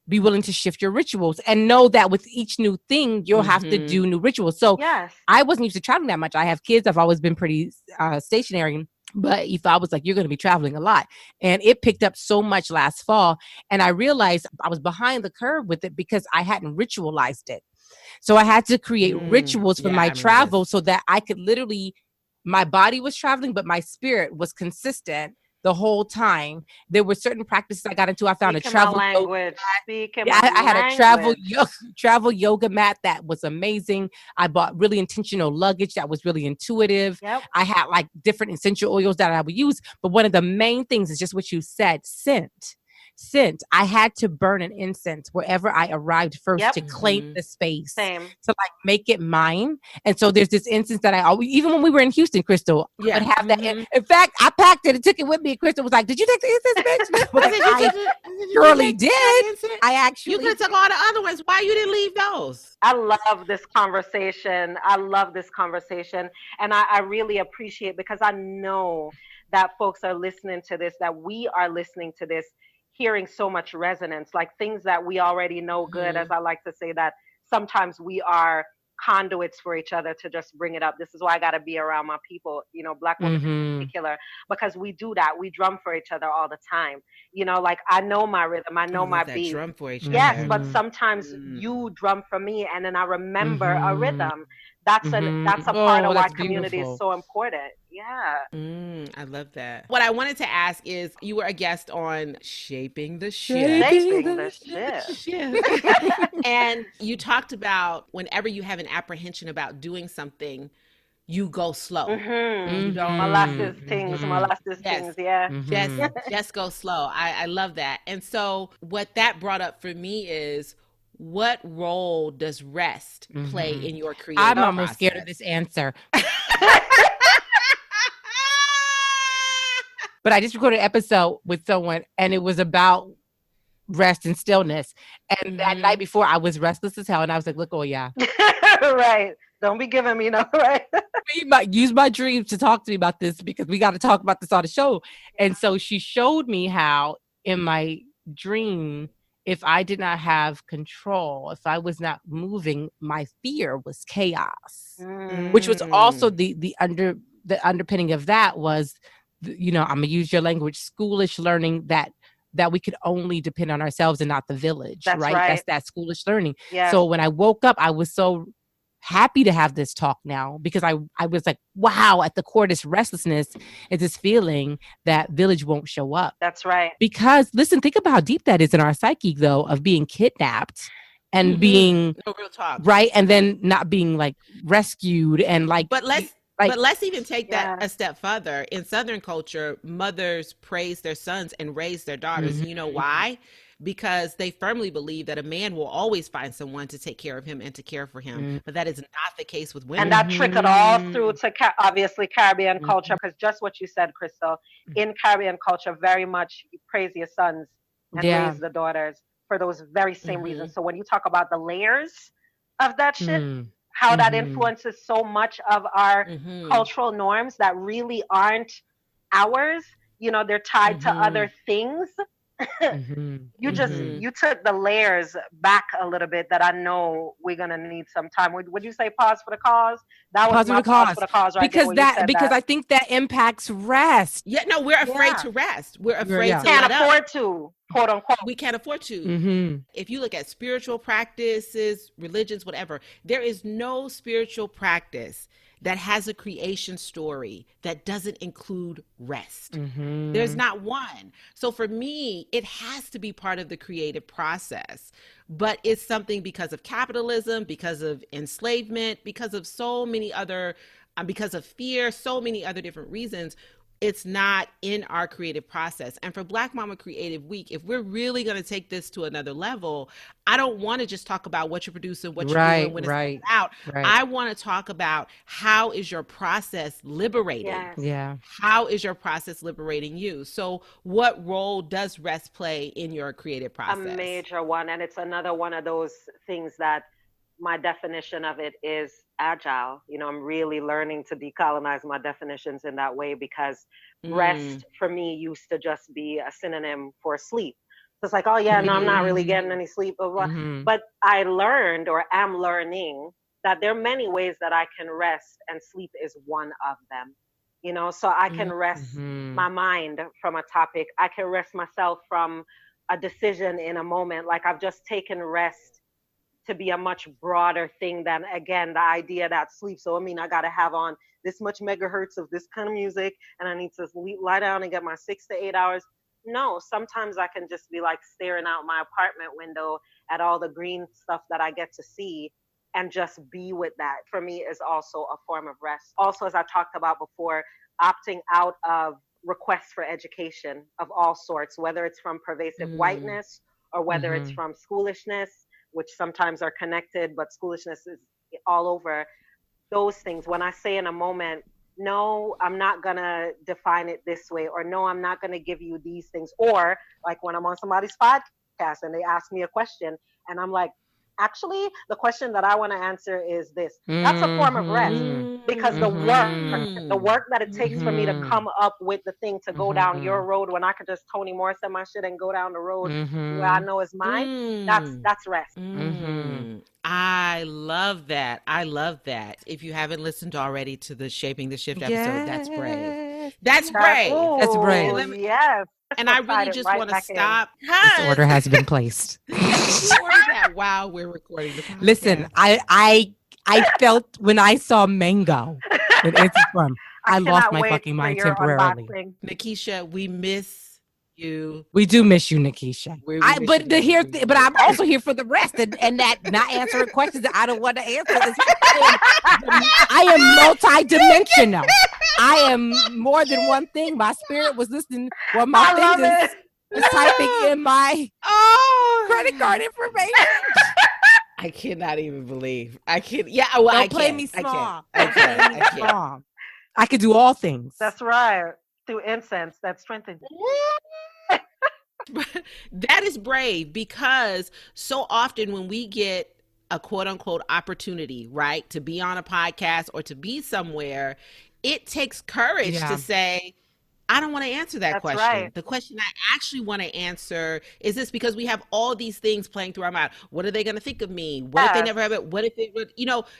be willing to shift your rituals and know that with each new thing, you'll have to do new rituals. So I wasn't used to traveling that much. I have kids. I've always been pretty stationary. But if I was like, you're going to be traveling a lot. And it picked up so much last fall. And I realized I was behind the curve with it because I hadn't ritualized it. So I had to create rituals for my travel so that I could literally, my body was traveling, but my spirit was consistent the whole time. There were certain practices I got into. I found a travel language. I had a travel yoga mat that was amazing. I bought really intentional luggage that was really intuitive. Yep. I had like different essential oils that I would use. But one of the main things is just what you said, scent. I had to burn an incense wherever I arrived first to claim the space. Same. To like make it mine. And so there's this incense that I always, even when we were in Houston, Crystal, I would have that. In fact, I packed it and took it with me. And Crystal was like, did you take the incense, bitch? I surely did. I actually. You could have took all the other ones. Why you didn't leave those? I love this conversation. And I really appreciate, because I know that folks are listening to this, that we are listening to this, hearing so much resonance, like things that we already know good, as I like to say, that sometimes we are conduits for each other to just bring it up. This is why I got to be around my people, you know, Black women in particular, because we do that. We drum for each other all the time. You know, like I know my rhythm, I know my beat. Drum for each other. Yes, but sometimes you drum for me, and then I remember a rhythm. That's a part of why community is so important. Yeah. I love that. What I wanted to ask is, you were a guest on Shaping the Shift. Shaping the Shift. And you talked about whenever you have an apprehension about doing something, you go slow. You don't molasses things, yeah. Just go slow. I love that. And so what that brought up for me is, what role does rest play in your creative I'm almost process? scared of this answer. But I just recorded an episode with someone, and it was about rest and stillness. And that night before, I was restless as hell, and I was like, "Look, oh yeah, right. Don't be giving me no right." You might use my dreams to talk to me about this, because we got to talk about this on the show. And so she showed me how in my dream, if I did not have control, if I was not moving, my fear was chaos, which was also the underpinning of that was, I'm gonna use your language, schoolish learning that we could only depend on ourselves and not the village. That's right. That's that schoolish learning. Yeah. So when I woke up, I was so happy to have this talk now, because I was like, wow, at the core of this restlessness is this feeling that village won't show up. That's right. Because listen, think about how deep that is in our psyche, though, of being kidnapped and being no, real talk. Right. And then not being like rescued and like, but let's even take that a step further. In Southern culture, mothers praise their sons and raise their daughters. And you know why? Because they firmly believe that a man will always find someone to take care of him and to care for him. But that is not the case with women. And that trickled all through to obviously Caribbean culture, because just what you said, Crystal, in Caribbean culture, very much you praise your sons and raise the daughters for those very same reasons. So when you talk about the layers of that shit, how that influences so much of our cultural norms that really aren't ours, they're tied to other things. You took the layers back a little bit that I know we're gonna need some time. Would you say pause for the cause? That was my pause for the cause, right? Because I think that impacts rest. Yeah, no, we're afraid to rest. We're afraid to can't afford to, quote unquote. We can't afford to. If you look at spiritual practices, religions, whatever, there is no spiritual practice that has a creation story that doesn't include rest. There's not one. So for me, it has to be part of the creative process. But it's something because of capitalism, because of enslavement, because of so many other, because of fear, so many other different reasons. It's not in our creative process. And for Black Mama Creative Week, if we're really going to take this to another level, I don't want to just talk about what you're producing, what you're doing when it's out. I want to talk about, how is your process liberating? Yes. How is your process liberating you? So what role does rest play in your creative process? A major one. And it's another one of those things that my definition of it is agile. I'm really learning to decolonize my definitions in that way, because rest for me used to just be a synonym for sleep. So it's like, oh yeah, no, I'm not really getting any sleep. Blah, blah. But I learned, or am learning, that there are many ways that I can rest, and sleep is one of them. So I can rest my mind from a topic. I can rest myself from a decision in a moment. Like, I've just taken rest to be a much broader thing than, again, the idea that sleep. So, I got to have on this much megahertz of this kind of music, and I need to lie down and get my 6 to 8 hours. No, sometimes I can just be like staring out my apartment window at all the green stuff that I get to see, and just be with that. For me, is also a form of rest. Also, as I talked about before, opting out of requests for education of all sorts, whether it's from pervasive whiteness or whether it's from schoolishness, which sometimes are connected, but schoolishness is all over. Those things, when I say in a moment, no, I'm not gonna define it this way, or no, I'm not gonna give you these things. Or like when I'm on somebody's podcast and they ask me a question and I'm like, actually, the question that I want to answer is this. That's a form of rest, because the work that it takes for me to come up with the thing to go down your road, when I could just Toni Morrison my shit and go down the road where I know is mine, that's rest. I love that. I love that. If you haven't listened already to the Shaping the Shift episode, that's brave. That's brave. That's brave. Yes. And I really just want to stop. This order has been placed. That while we're recording the podcast. Listen, I felt when I saw Mango, when it's from, I lost cannot my wait fucking for mind your temporarily. unboxing. Nikisha, we miss you. We do miss you, Nikisha. We miss you, But Nikisha. but I'm also here for the rest, and that not answering questions that I don't want to answer. I am multi-dimensional. I am more than one thing. My spirit was listening while my fingers was typing in my credit card information. I cannot even believe. I can't. Yeah, well, Don't I play can't. me small. I can't. I can't. I could do all things. That's right. Through incense that strengthens. That is brave, because so often when we get a quote unquote opportunity, right, to be on a podcast or to be somewhere, it takes courage to say, I don't want to answer that question. Right. The question I actually want to answer is this, because we have all these things playing through our mind. What are they going to think of me? What if they never have it? What if they would,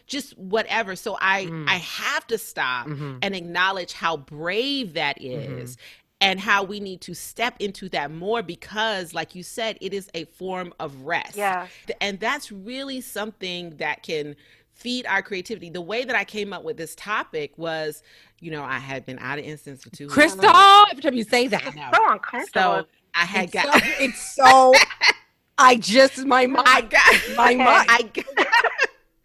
just whatever. So I have to stop and acknowledge how brave that is. And how we need to step into that more, because, like you said, it is a form of rest. Yeah. And that's really something that can feed our creativity. The way that I came up with this topic was, I had been out of instance for 2 weeks. Crystal, every time you say that, so uncomfortable. So I had my mind.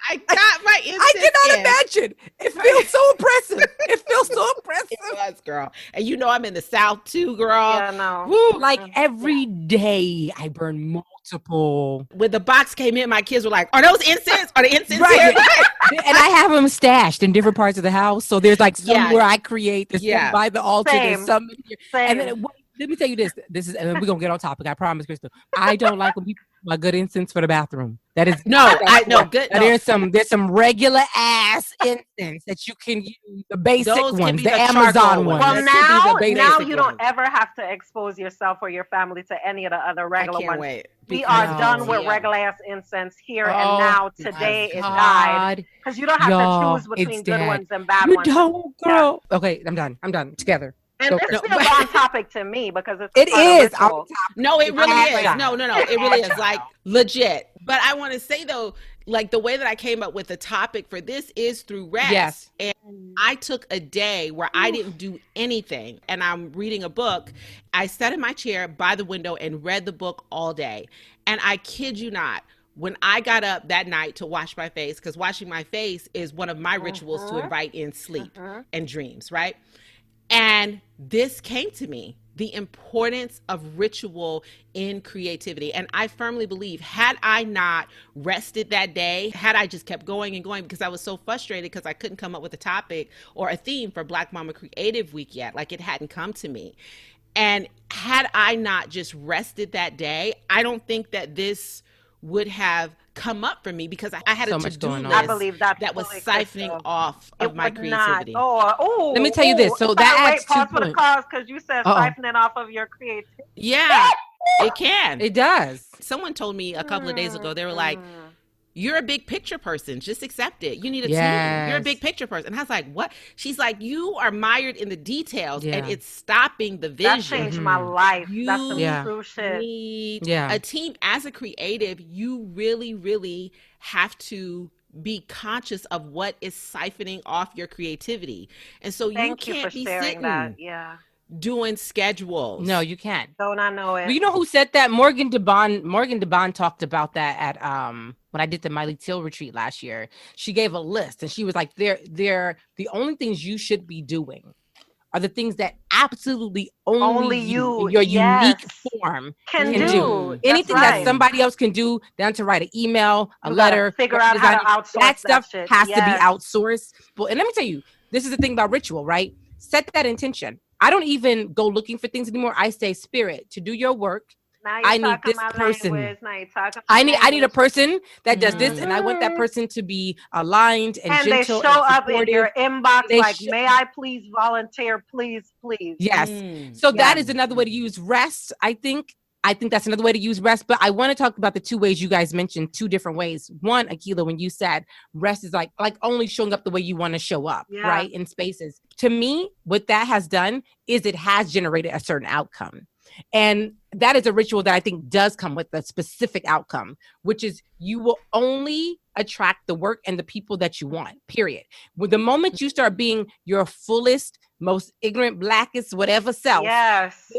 I got my incense. I cannot imagine. It feels so impressive. It was, girl. And I'm in the South too, girl. Yeah, no. Woo. Like every day I burn multiple. When the box came in, my kids were like, are those incense? Are the incense here? And I have them stashed in different parts of the house. So there's like some where I create, there's some by the altar, there's some in here. And then let me tell you this. This is, and we're gonna get on topic. I promise, Crystal. I don't like when people my good incense for the bathroom. That is good. There's some regular ass incense that you can use. The basic ones, the Amazon ones. Well, now you don't ever have to expose yourself or your family to any of the other regular ones. Wait. We are done with regular ass incense here and now. Today it died, because you don't have to choose between good ones and bad ones. You don't, girl. Yeah. Okay, I'm done. Together. And this feels on topic to me, because it is. No, it really is. No. It really is, like, legit. But I want to say, though, like, the way that I came up with the topic for this is through rest. Yes. And I took a day where I didn't do anything, and I'm reading a book. I sat in my chair by the window and read the book all day. And I kid you not, when I got up that night to wash my face, because washing my face is one of my rituals to invite in sleep and dreams, right? And this came to me, the importance of ritual in creativity. And I firmly believe, had I not rested that day, had I just kept going and going, because I was so frustrated because I couldn't come up with a topic or a theme for Black Mama Creative Week yet, like it hadn't come to me. And had I not just rested that day, I don't think that this would have come up for me, because I had a to-do list I believe that was siphoning off of my creativity. Let me tell you this. So that adds pause for the cause, because you said siphoning off of your creativity. Yeah, it can. It does. Someone told me a couple of days ago, they were like, you're a big picture person. Just accept it. You need a team. You're a big picture person. And I was like, what? She's like, you are mired in the details and it's stopping the vision. That changed my life. That's some true shit. Need a team. As a creative, you really, really have to be conscious of what is siphoning off your creativity. And so you can't be sitting doing schedules. No, you can't. Don't I know it? Well, you know who said that? Morgan DeBon talked about that at when I did the Miley Till retreat last year. She gave a list, and she was like, they're the only things you should be doing are the things that absolutely only you in your unique form can do. Anything that somebody else can do, down to write an email, a letter, figure out how to outsource that stuff has to be outsourced. Well, and let me tell you, this is the thing about ritual, right? Set that intention. I don't even go looking for things anymore. I say, spirit, to do your work, I need this person. I need a person that does this, and I want that person to be aligned and gentle. They show up in your inbox may I please volunteer, please. Yes. So that is another way to use rest. I think that's another way to use rest. But I want to talk about the two ways you guys mentioned, two different ways. One, Akilah, when you said rest is like only showing up the way you want to show up, right? In spaces. To me, what that has done is it has generated a certain outcome. And that is a ritual that I think does come with a specific outcome, which is you will only attract the work and the people that you want, period. With the moment you start being your fullest, most ignorant, blackest, whatever self, yes,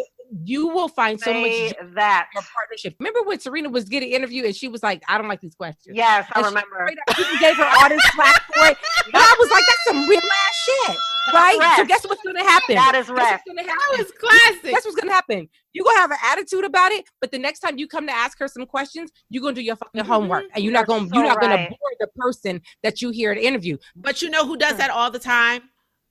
you will find so much joy that in your partnership. Remember when Serena was getting interviewed and she was like, I don't like these questions. Yes, I and remember. People gave her all this slack for it. But I was like, that's some real ass shit. Right? Rest. So guess what's going to happen? That is rest. That was classic. Guess what's going to happen? You're going to have an attitude about it, but the next time you come to ask her some questions, you're going to do your fucking homework, and you're not going to bore the person that you hear at the interview. But you know who does that all the time?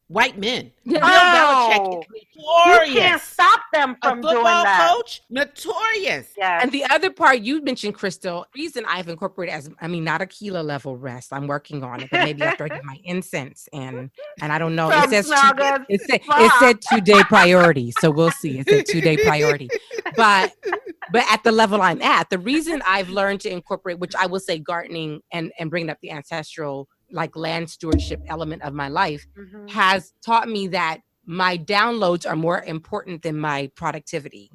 White men. Yeah. Bill Belichick is notorious. You can't stop them from doing that. Coach, notorious. Yes. And the other part you mentioned, Crystal, reason I've incorporated not Akilah level rest. I'm working on it, but maybe after I get my incense and I don't know. It says it said 2-day priority, so we'll see. It said 2-day priority, but at the level I'm at, the reason I've learned to incorporate, which I will say, gardening and bringing up the ancestral like land stewardship element of my life has taught me that my downloads are more important than my productivity.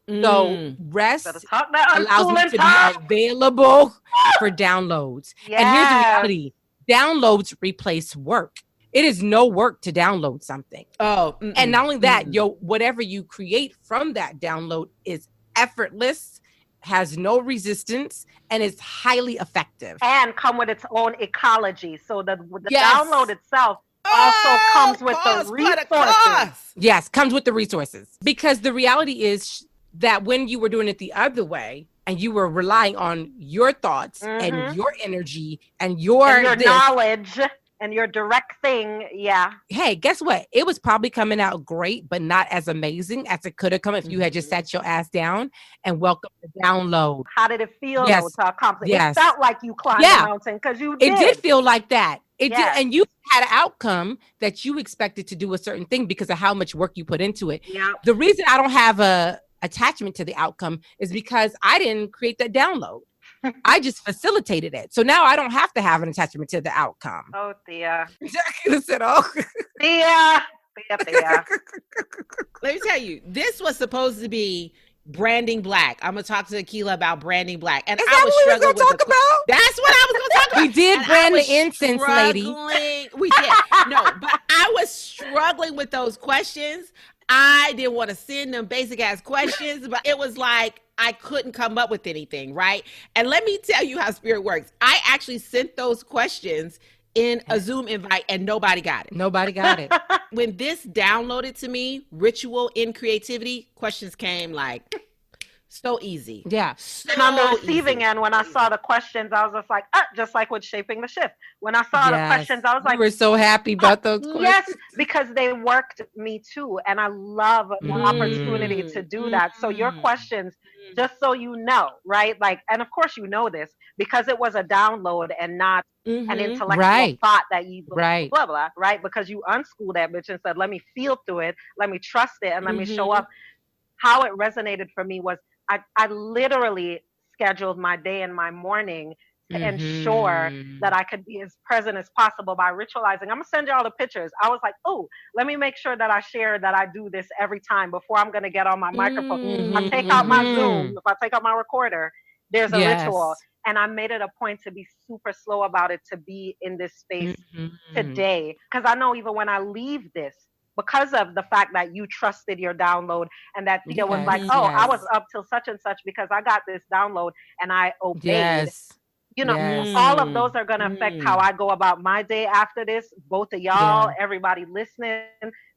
So rest allows me to be available for downloads. Yes. And here's the reality. Downloads replace work. It is no work to download something. And not only that, whatever you create from that download is effortless, has no resistance, and is highly effective. And come with its own ecology. So the download itself also comes with the resources. Yes, comes with the resources. Because the reality is that when you were doing it the other way, and you were relying on your thoughts and your energy and your knowledge and your direct thing, hey, guess what? It was probably coming out great, but not as amazing as it could have come if you had just sat your ass down and welcomed the download. How did it feel though, to accomplish? Yes. It felt like you climbed the mountain because you did. It did feel like that. It did, and you had an outcome that you expected to do a certain thing because of how much work you put into it. Yeah. The reason I don't have a attachment to the outcome is because I didn't create that download. I just facilitated it. So now I don't have to have an attachment to the outcome. Oh, Thea. Akilah said, oh. Thea. Let me tell you, this was supposed to be branding black. I'm going to talk to Akilah about branding black. And Is that what we were going to talk about? That's what I was going to talk about. We did brand the incense, lady. We did. No, but I was struggling with those questions. I didn't want to send them basic ass questions, but it was like I couldn't come up with anything, right? And let me tell you how spirit works. I actually sent those questions in a Zoom invite and nobody got it. Nobody got it. When this downloaded to me, ritual in creativity, questions came like so easy. Yeah. And on the receiving end, when I saw the questions, I was just like with Shaping the Shift. When I saw the questions, I was like, we were so happy about those questions. Yes, because they worked me too. And I love the opportunity to do that. So your questions, just so you know, right? Like, and of course you know this because it was a download and not an intellectual thought that you blah, blah, right? Because you unschooled that bitch and said, let me feel through it, let me trust it, and let me show up. How it resonated for me was I literally scheduled my day and my morning to ensure that I could be as present as possible by ritualizing. I'm going to send you all the pictures. I was like, oh, let me make sure that I share that I do this every time before I'm going to get on my microphone. If I take out my Zoom, if I take out my recorder, there's a ritual. And I made it a point to be super slow about it, to be in this space today. Because I know even when I leave this, because of the fact that you trusted your download and that Thea was like, oh, I was up till such and such because I got this download and I obeyed. You know, all of those are going to affect how I go about my day after this. Both of y'all, everybody listening.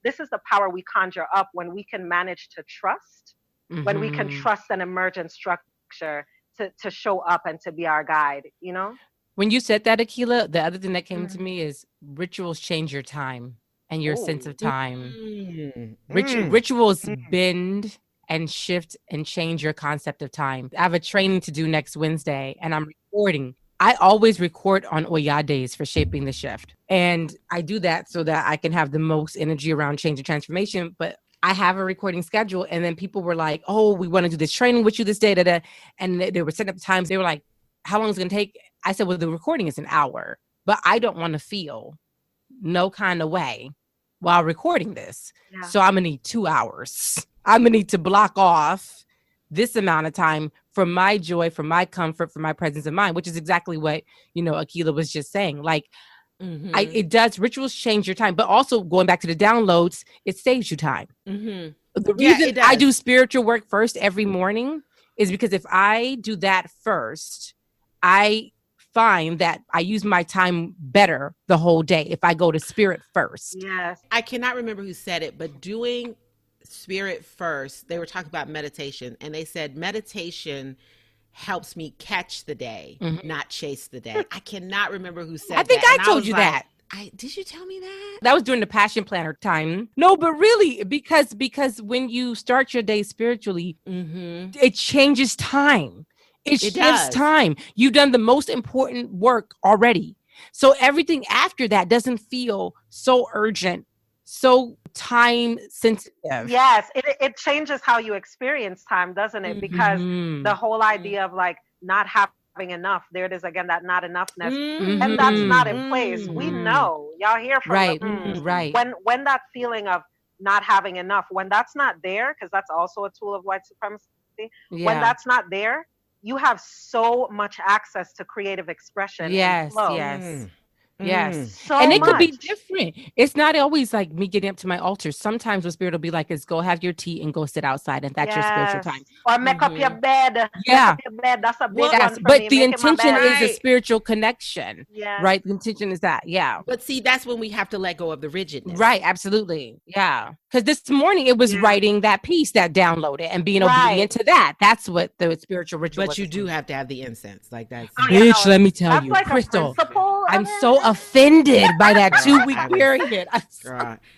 This is the power we conjure up when we can manage to trust, when we can trust an emergent structure to show up and to be our guide, you know? When you said that, Akilah, the other thing that came to me is rituals change your time and your sense of time. Rituals bend and shift and change your concept of time. I have a training to do next Wednesday and I'm recording. I always record on Oya days for Shaping the Shift. And I do that so that I can have the most energy around change and transformation. But I have a recording schedule. And then people were like, oh, we want to do this training with you this day. And they were setting up times. They were like, how long is it going to take? I said, well, the recording is an hour, but I don't want to feel no kind of way while recording this. So I'm going to need 2 hours. I'm gonna need to block off this amount of time for my joy, for my comfort, for my presence of mind, which is exactly what, Akilah was just saying. Like, it does, rituals change your time, but also going back to the downloads, it saves you time. The reason I do spiritual work first every morning is because if I do that first, I find that I use my time better the whole day if I go to spirit first. Yes. I cannot remember who said it, but doing spirit first, they were talking about meditation, and they said meditation helps me catch the day, not chase the day. I cannot remember who said that. I think I told you that. Did you tell me that? That was during the Passion Planner time. No, but really, because when you start your day spiritually, it changes time. It shifts time. You've done the most important work already. So everything after that doesn't feel so urgent, so time sensitive. Yes, it changes how you experience time, doesn't it? Because the whole idea of like not having enough, there it is again, that not enoughness, and that's not in place. We know, y'all hear from right. When that feeling of not having enough, when that's not there, because that's also a tool of white supremacy. When that's not there, you have so much access to creative expression. Yes. So and it could be much. different. It's not always like me getting up to my altar. Sometimes what spirit will be like is go have your tea and go sit outside, and that's your spiritual time. Or make up your bed. Yeah. Make up your bed. That's a big one for but me. the Making my intention bed. is a spiritual connection. Yeah. Right. The intention is that. Yeah. But see, that's when we have to let go of the rigidness. Right. Absolutely. Yeah. Because this morning it was writing that piece that downloaded and being obedient to that. That's what the spiritual ritual was. But you do have to have the incense. Like that's bitch, let me tell you, like Crystal, I'm so offended by that 2-week period.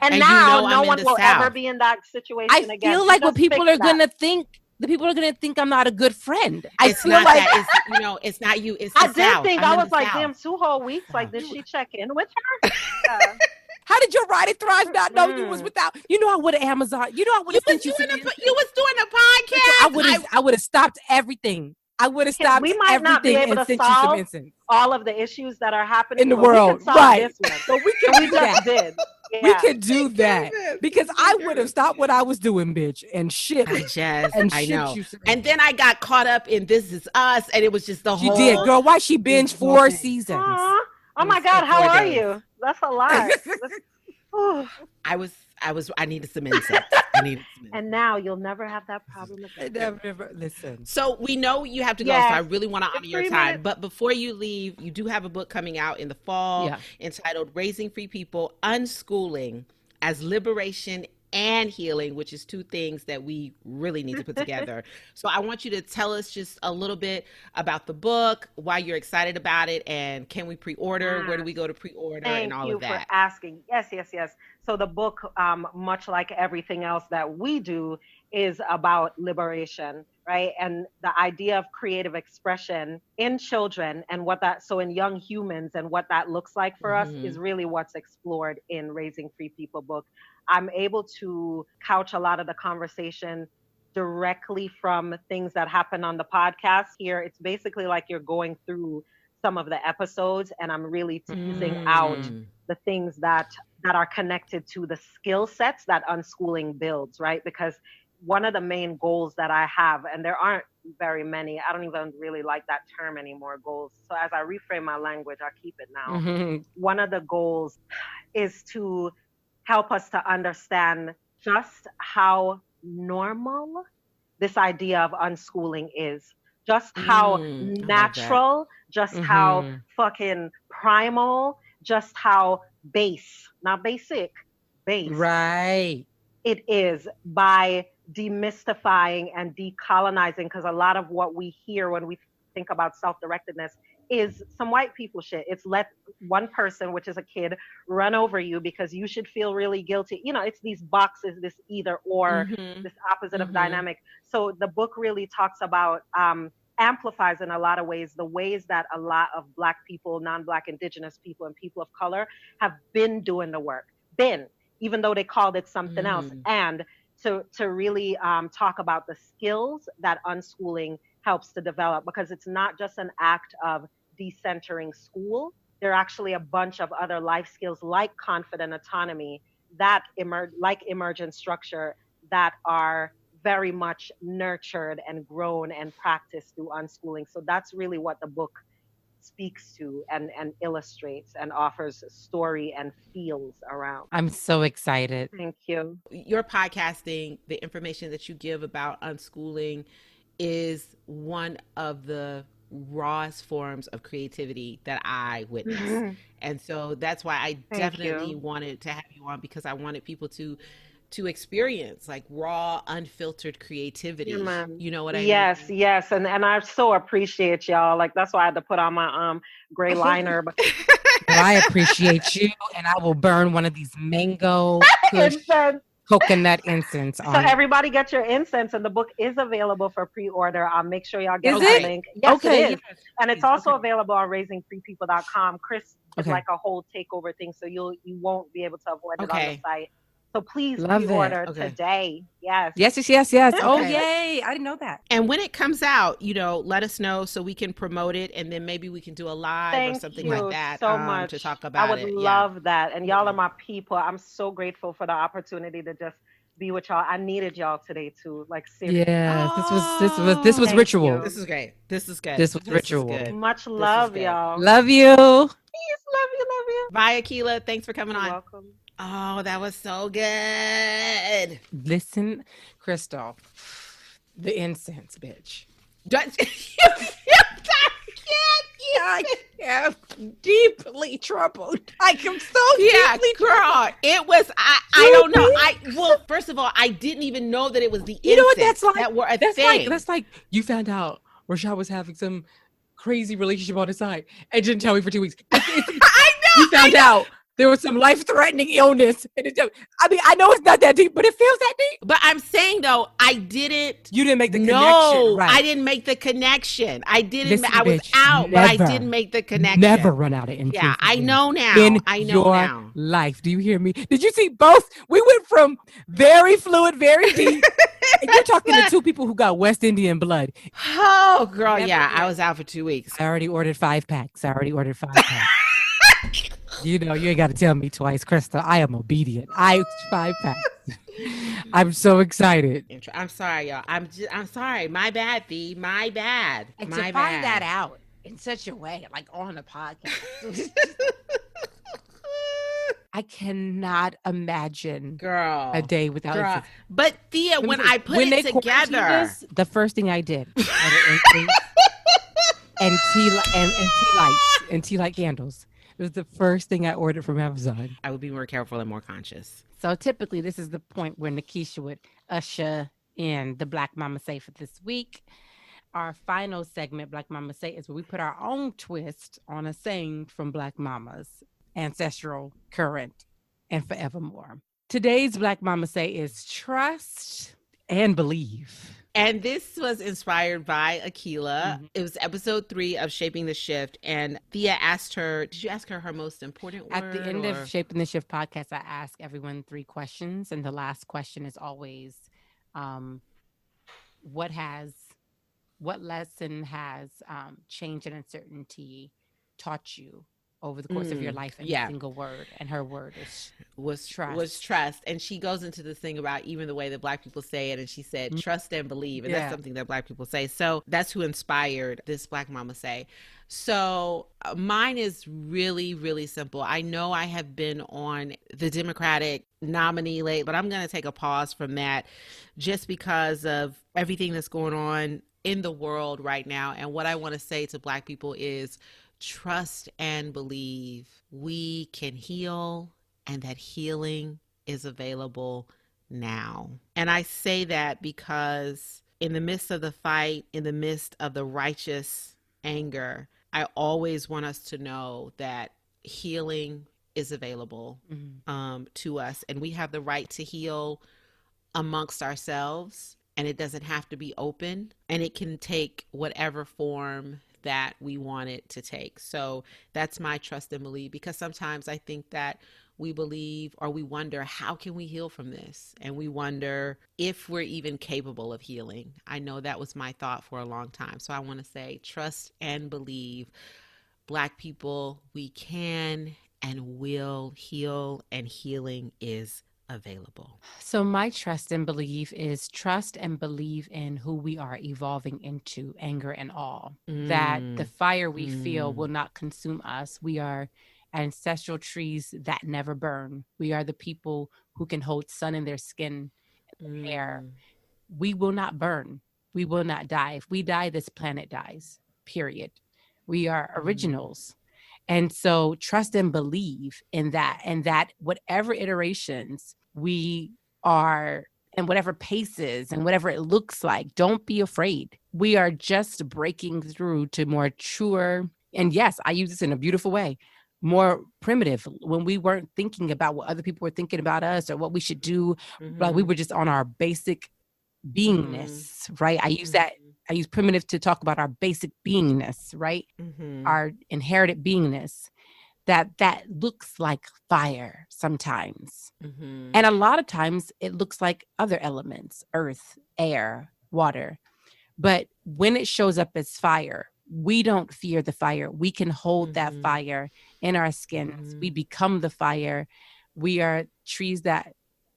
And now no one will ever be in that situation again. I feel like what people are going to think, the people are going to think I'm not a good friend. I it's feel not like that. It's, it's not you. It's the I did South. think, I'm I in was the like, South. damn, 2 whole weeks. Like, did she check in with her? Yeah. How did your Ride and Thrive not know you was without? You know, I would have Amazon. You know, I would have sent you. You was doing a podcast. I would have stopped everything. I would have stopped We might not be everything able and to sent you some solve incense all of the issues that are happening in the but we world, can solve right? this one. So we can We do that. just did. Yeah. We could do that because I would have stopped what I was doing, bitch, and shit. I know. And then I got caught up in This Is Us, and it was just the whole. She did, girl. Why she binged 4 seasons? Oh my God, how are you? That's a lot. I needed some insight. And now you'll never have that problem again. Never listen. So we know you have to go, so I really want to honor your time. But before you leave, you do have a book coming out in the fall entitled Raising Free People, Unschooling as Liberation and Healing, which is 2 things that we really need to put together. So I want you to tell us just a little bit about the book, why you're excited about it, and can we pre-order? Where do we go to pre-order and all of that? Thank you for asking. Yes. So the book, much like everything else that we do, is about liberation, right? And the idea of creative expression in children and in young humans and what that looks like for us is really what's explored in Raising Free People book. I'm able to couch a lot of the conversation directly from things that happen on the podcast here. It's basically like you're going through some of the episodes and I'm really teasing out the things that are connected to the skill sets that unschooling builds, right? Because one of the main goals that I have, and there aren't very many, I don't even really like that term anymore, goals. So as I reframe my language, I'll keep it now. One of the goals is to help us to understand just how normal this idea of unschooling is, just how natural, just how fucking primal, just how base, not basic, base. Right. It is by demystifying and decolonizing, because a lot of what we hear when we think about self-directedness is some white people shit. It's let one person, which is a kid, run over you because you should feel really guilty. You know, it's these boxes, this either or, this opposite of dynamic. So the book really talks about, amplifies in a lot of ways, the ways that a lot of Black people, non-Black, Indigenous people, and people of color have been doing the work. Even though they called it something else. And to really talk about the skills that unschooling helps to develop, because it's not just an act of decentering school. There are actually a bunch of other life skills like confident autonomy, that like emergent structure, that are very much nurtured and grown and practiced through unschooling. So that's really what the book speaks to and illustrates and offers story and feels around. I'm so excited. Thank you. Your podcasting, the information that you give about unschooling is one of the rawest forms of creativity that I witness. And so that's why I definitely wanted to have you on, because I wanted people to experience like raw, unfiltered creativity. You know what I mean? Yes. And I so appreciate y'all. Like, that's why I had to put on my gray liner. But well, I appreciate you, and I will burn one of these mango coconut incense on. So everybody get your incense, and the book is available for pre-order. I'll make sure y'all get the link. Yes, okay. It is. Yes, and it's also available on raisingfreepeople.com. Chris did like a whole takeover thing, so you won't be able to avoid it on the site. So please pre-order today. Yes. Oh, yay. I didn't know that. And when it comes out, let us know so we can promote it, and then maybe we can do a live or something like that so much to talk about it. I would love that. And y'all are my people. I'm so grateful for the opportunity to just be with y'all. I needed y'all today too. Like, seriously. Yeah, this was ritual. You. This is great. This is good. This was ritual. Much love, y'all. Love you. Peace. Love you. Bye, Akilah. Thanks for coming on. You're welcome. Oh, that was so good. Listen, Crystal, the incense, bitch. I am deeply troubled. I am so deeply troubled. It was, I don't know. Well, first of all, I didn't even know that it was the incense. You know what that's like? That were a thing. That's like you found out Rashad was having some crazy relationship on the side and didn't tell me for 2 weeks. I know. You found out there was some life-threatening illness. I know it's not that deep, but it feels that deep. But I'm saying, though, you didn't make the connection. No, right. I didn't make the connection. I didn't. Listen, I was out, but I didn't make the connection. Never run out of incense. Yeah, I know now. I know now. Life. Do you hear me? Did you see both? We went from very fluid, very deep. And you're talking to two people who got West Indian blood. Oh, girl, I was out for 2 weeks. I already ordered 5 packs. You ain't got to tell me twice, Krista. I am obedient. 5 packs. I'm so excited. I'm sorry, y'all. I'm sorry. My bad, Thee. My bad. And to find that out in such a way, like on a podcast. I cannot imagine, girl, a day without it. But Thea, when I put it together, the first thing I did, and tea light candles. It was the first thing I ordered from Amazon. I would be more careful and more conscious. So typically, this is the point where Nikisha would usher in the Black Mama Say for this week. Our final segment, Black Mama Say, is where we put our own twist on a saying from Black Mamas, ancestral, current, and forevermore. Today's Black Mama Say is trust and believe. And this was inspired by Akilah. Mm-hmm. It was episode 3 of Shaping the Shift. And Thea asked her, did you ask her most important word? At the end of Shaping the Shift podcast, I ask everyone 3 questions. And the last question is always, what lesson has change and uncertainty taught you over the course of your life? And a single word, and her word was trust. And she goes into this thing about even the way that Black people say it, and she said trust and believe, and that's something that Black people say. So that's who inspired this Black Mama Say. So mine is really, really simple. I know I have been on the Democratic nominee late, but I'm going to take a pause from that just because of everything that's going on in the world right now. And what I want to say to Black people is trust and believe we can heal, and that healing is available now. And I say that because in the midst of the fight, in the midst of the righteous anger, I always want us to know that healing is available to us, and we have the right to heal amongst ourselves, and it doesn't have to be open, and it can take whatever form that we want it to take. So that's my trust and believe, because sometimes I think that we believe, or we wonder, how can we heal from this? And we wonder if we're even capable of healing. I know that was my thought for a long time. So I want to say trust and believe. Black people, we can and will heal, and healing is available. So my trust and belief is trust and believe in who we are evolving into, anger and all. That the fire we feel will not consume us. We are ancestral trees that never burn. We are the people who can hold sun in their skin and their hair. We will not burn. We will not die. If we die, this planet dies, period. We are originals. And so trust and believe in that, and that whatever iterations we are and whatever paces and whatever it looks like, don't be afraid. We are just breaking through to more truer, and yes, I use this in a beautiful way, more primitive, when we weren't thinking about what other people were thinking about us or what we should do. Like we were just on our basic beingness, right? I use primitive to talk about our basic beingness, right? Our inherited beingness that looks like fire sometimes. And a lot of times it looks like other elements, earth, air, water. But when it shows up as fire, we don't fear the fire. We can hold that fire in our skins. We become the fire. We are trees that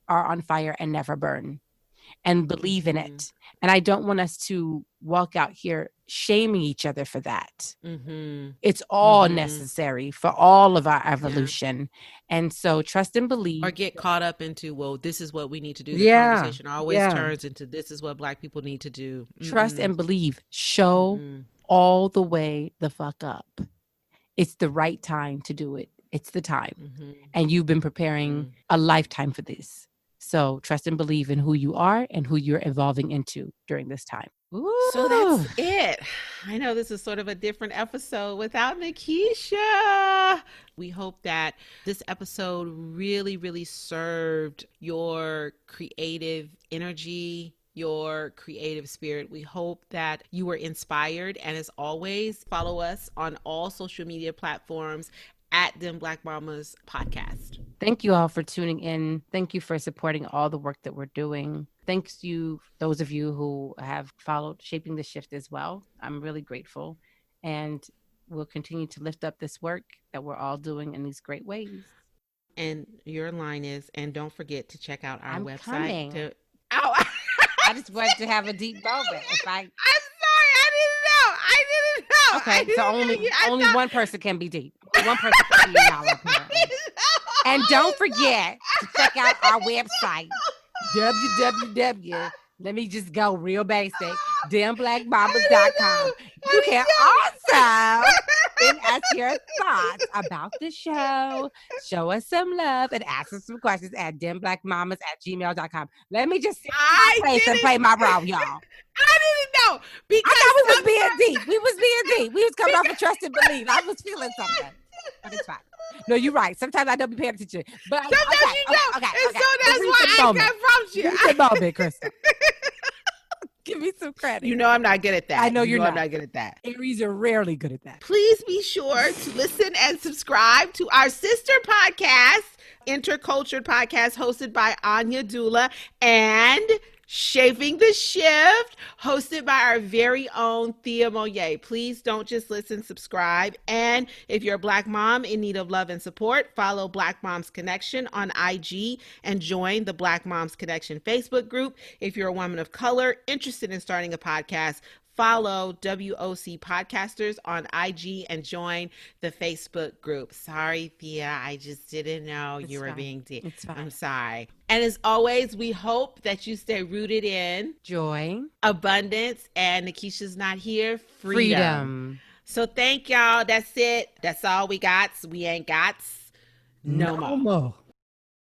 are on fire and never burn, and believe in it. And I don't want us to walk out here shaming each other for that. It's all necessary for all of our evolution. And so trust and believe. Or get caught up into, well, this is what we need to do. The conversation always turns into, this is what Black people need to do. Trust and believe. Show all the way the fuck up. It's the right time to do it. It's the time. And you've been preparing a lifetime for this. So trust and believe in who you are and who you're evolving into during this time. Ooh. So that's it. I know this is sort of a different episode without Nikisha. We hope that this episode really, really served your creative energy, your creative spirit. We hope that you were inspired. And as always, follow us on all social media platforms at Dem Black Mamas podcast. Thank you all for tuning in. Thank you for supporting all the work that we're doing. Thanks you, those of you who have followed Shaping the Shift as well. I'm really grateful. And we'll continue to lift up this work that we're all doing in these great ways. And your line is, and don't forget to check out our website. Coming. I just wanted to have a deep moment. I'm sorry, I didn't know. Okay, so only one person can be deep. Only one person can be y'all apparently. And don't forget to check out our website, www. Let me just go real basic. DemBlackMamas.com. You can also send us your thoughts about the show. Show us some love and ask us some questions at DemBlackMamas@gmail.com. Let me just sit in my place and play my role, y'all. I didn't know. Because I thought we was being deep. We was coming off of trust and believe. I was feeling something. But it's fine. No, you're right. Sometimes I don't be paying attention. But sometimes you don't. Okay. And so that's why I got from you. Give me some moment, Krista. Give me some credit. You know I'm not good at that. I know you're not. I'm not good at that. Aries are rarely good at that. Please be sure to listen and subscribe to our sister podcast, Intercultured Podcast, hosted by Anya Dula, and Shaping the Shift, hosted by our very own Thea Moye. Please don't just listen, subscribe. And if you're a Black mom in need of love and support, follow Black Moms Connection on IG and join the Black Moms Connection Facebook group. If you're a woman of color interested in starting a podcast, follow WOC Podcasters on IG and join the Facebook group. Sorry, Thea, I just didn't know you were being deep. It's fine. I'm sorry. And as always, we hope that you stay rooted in joy, abundance, and Nikisha's not here, freedom. So thank y'all. That's it. That's all we got. We ain't got no more.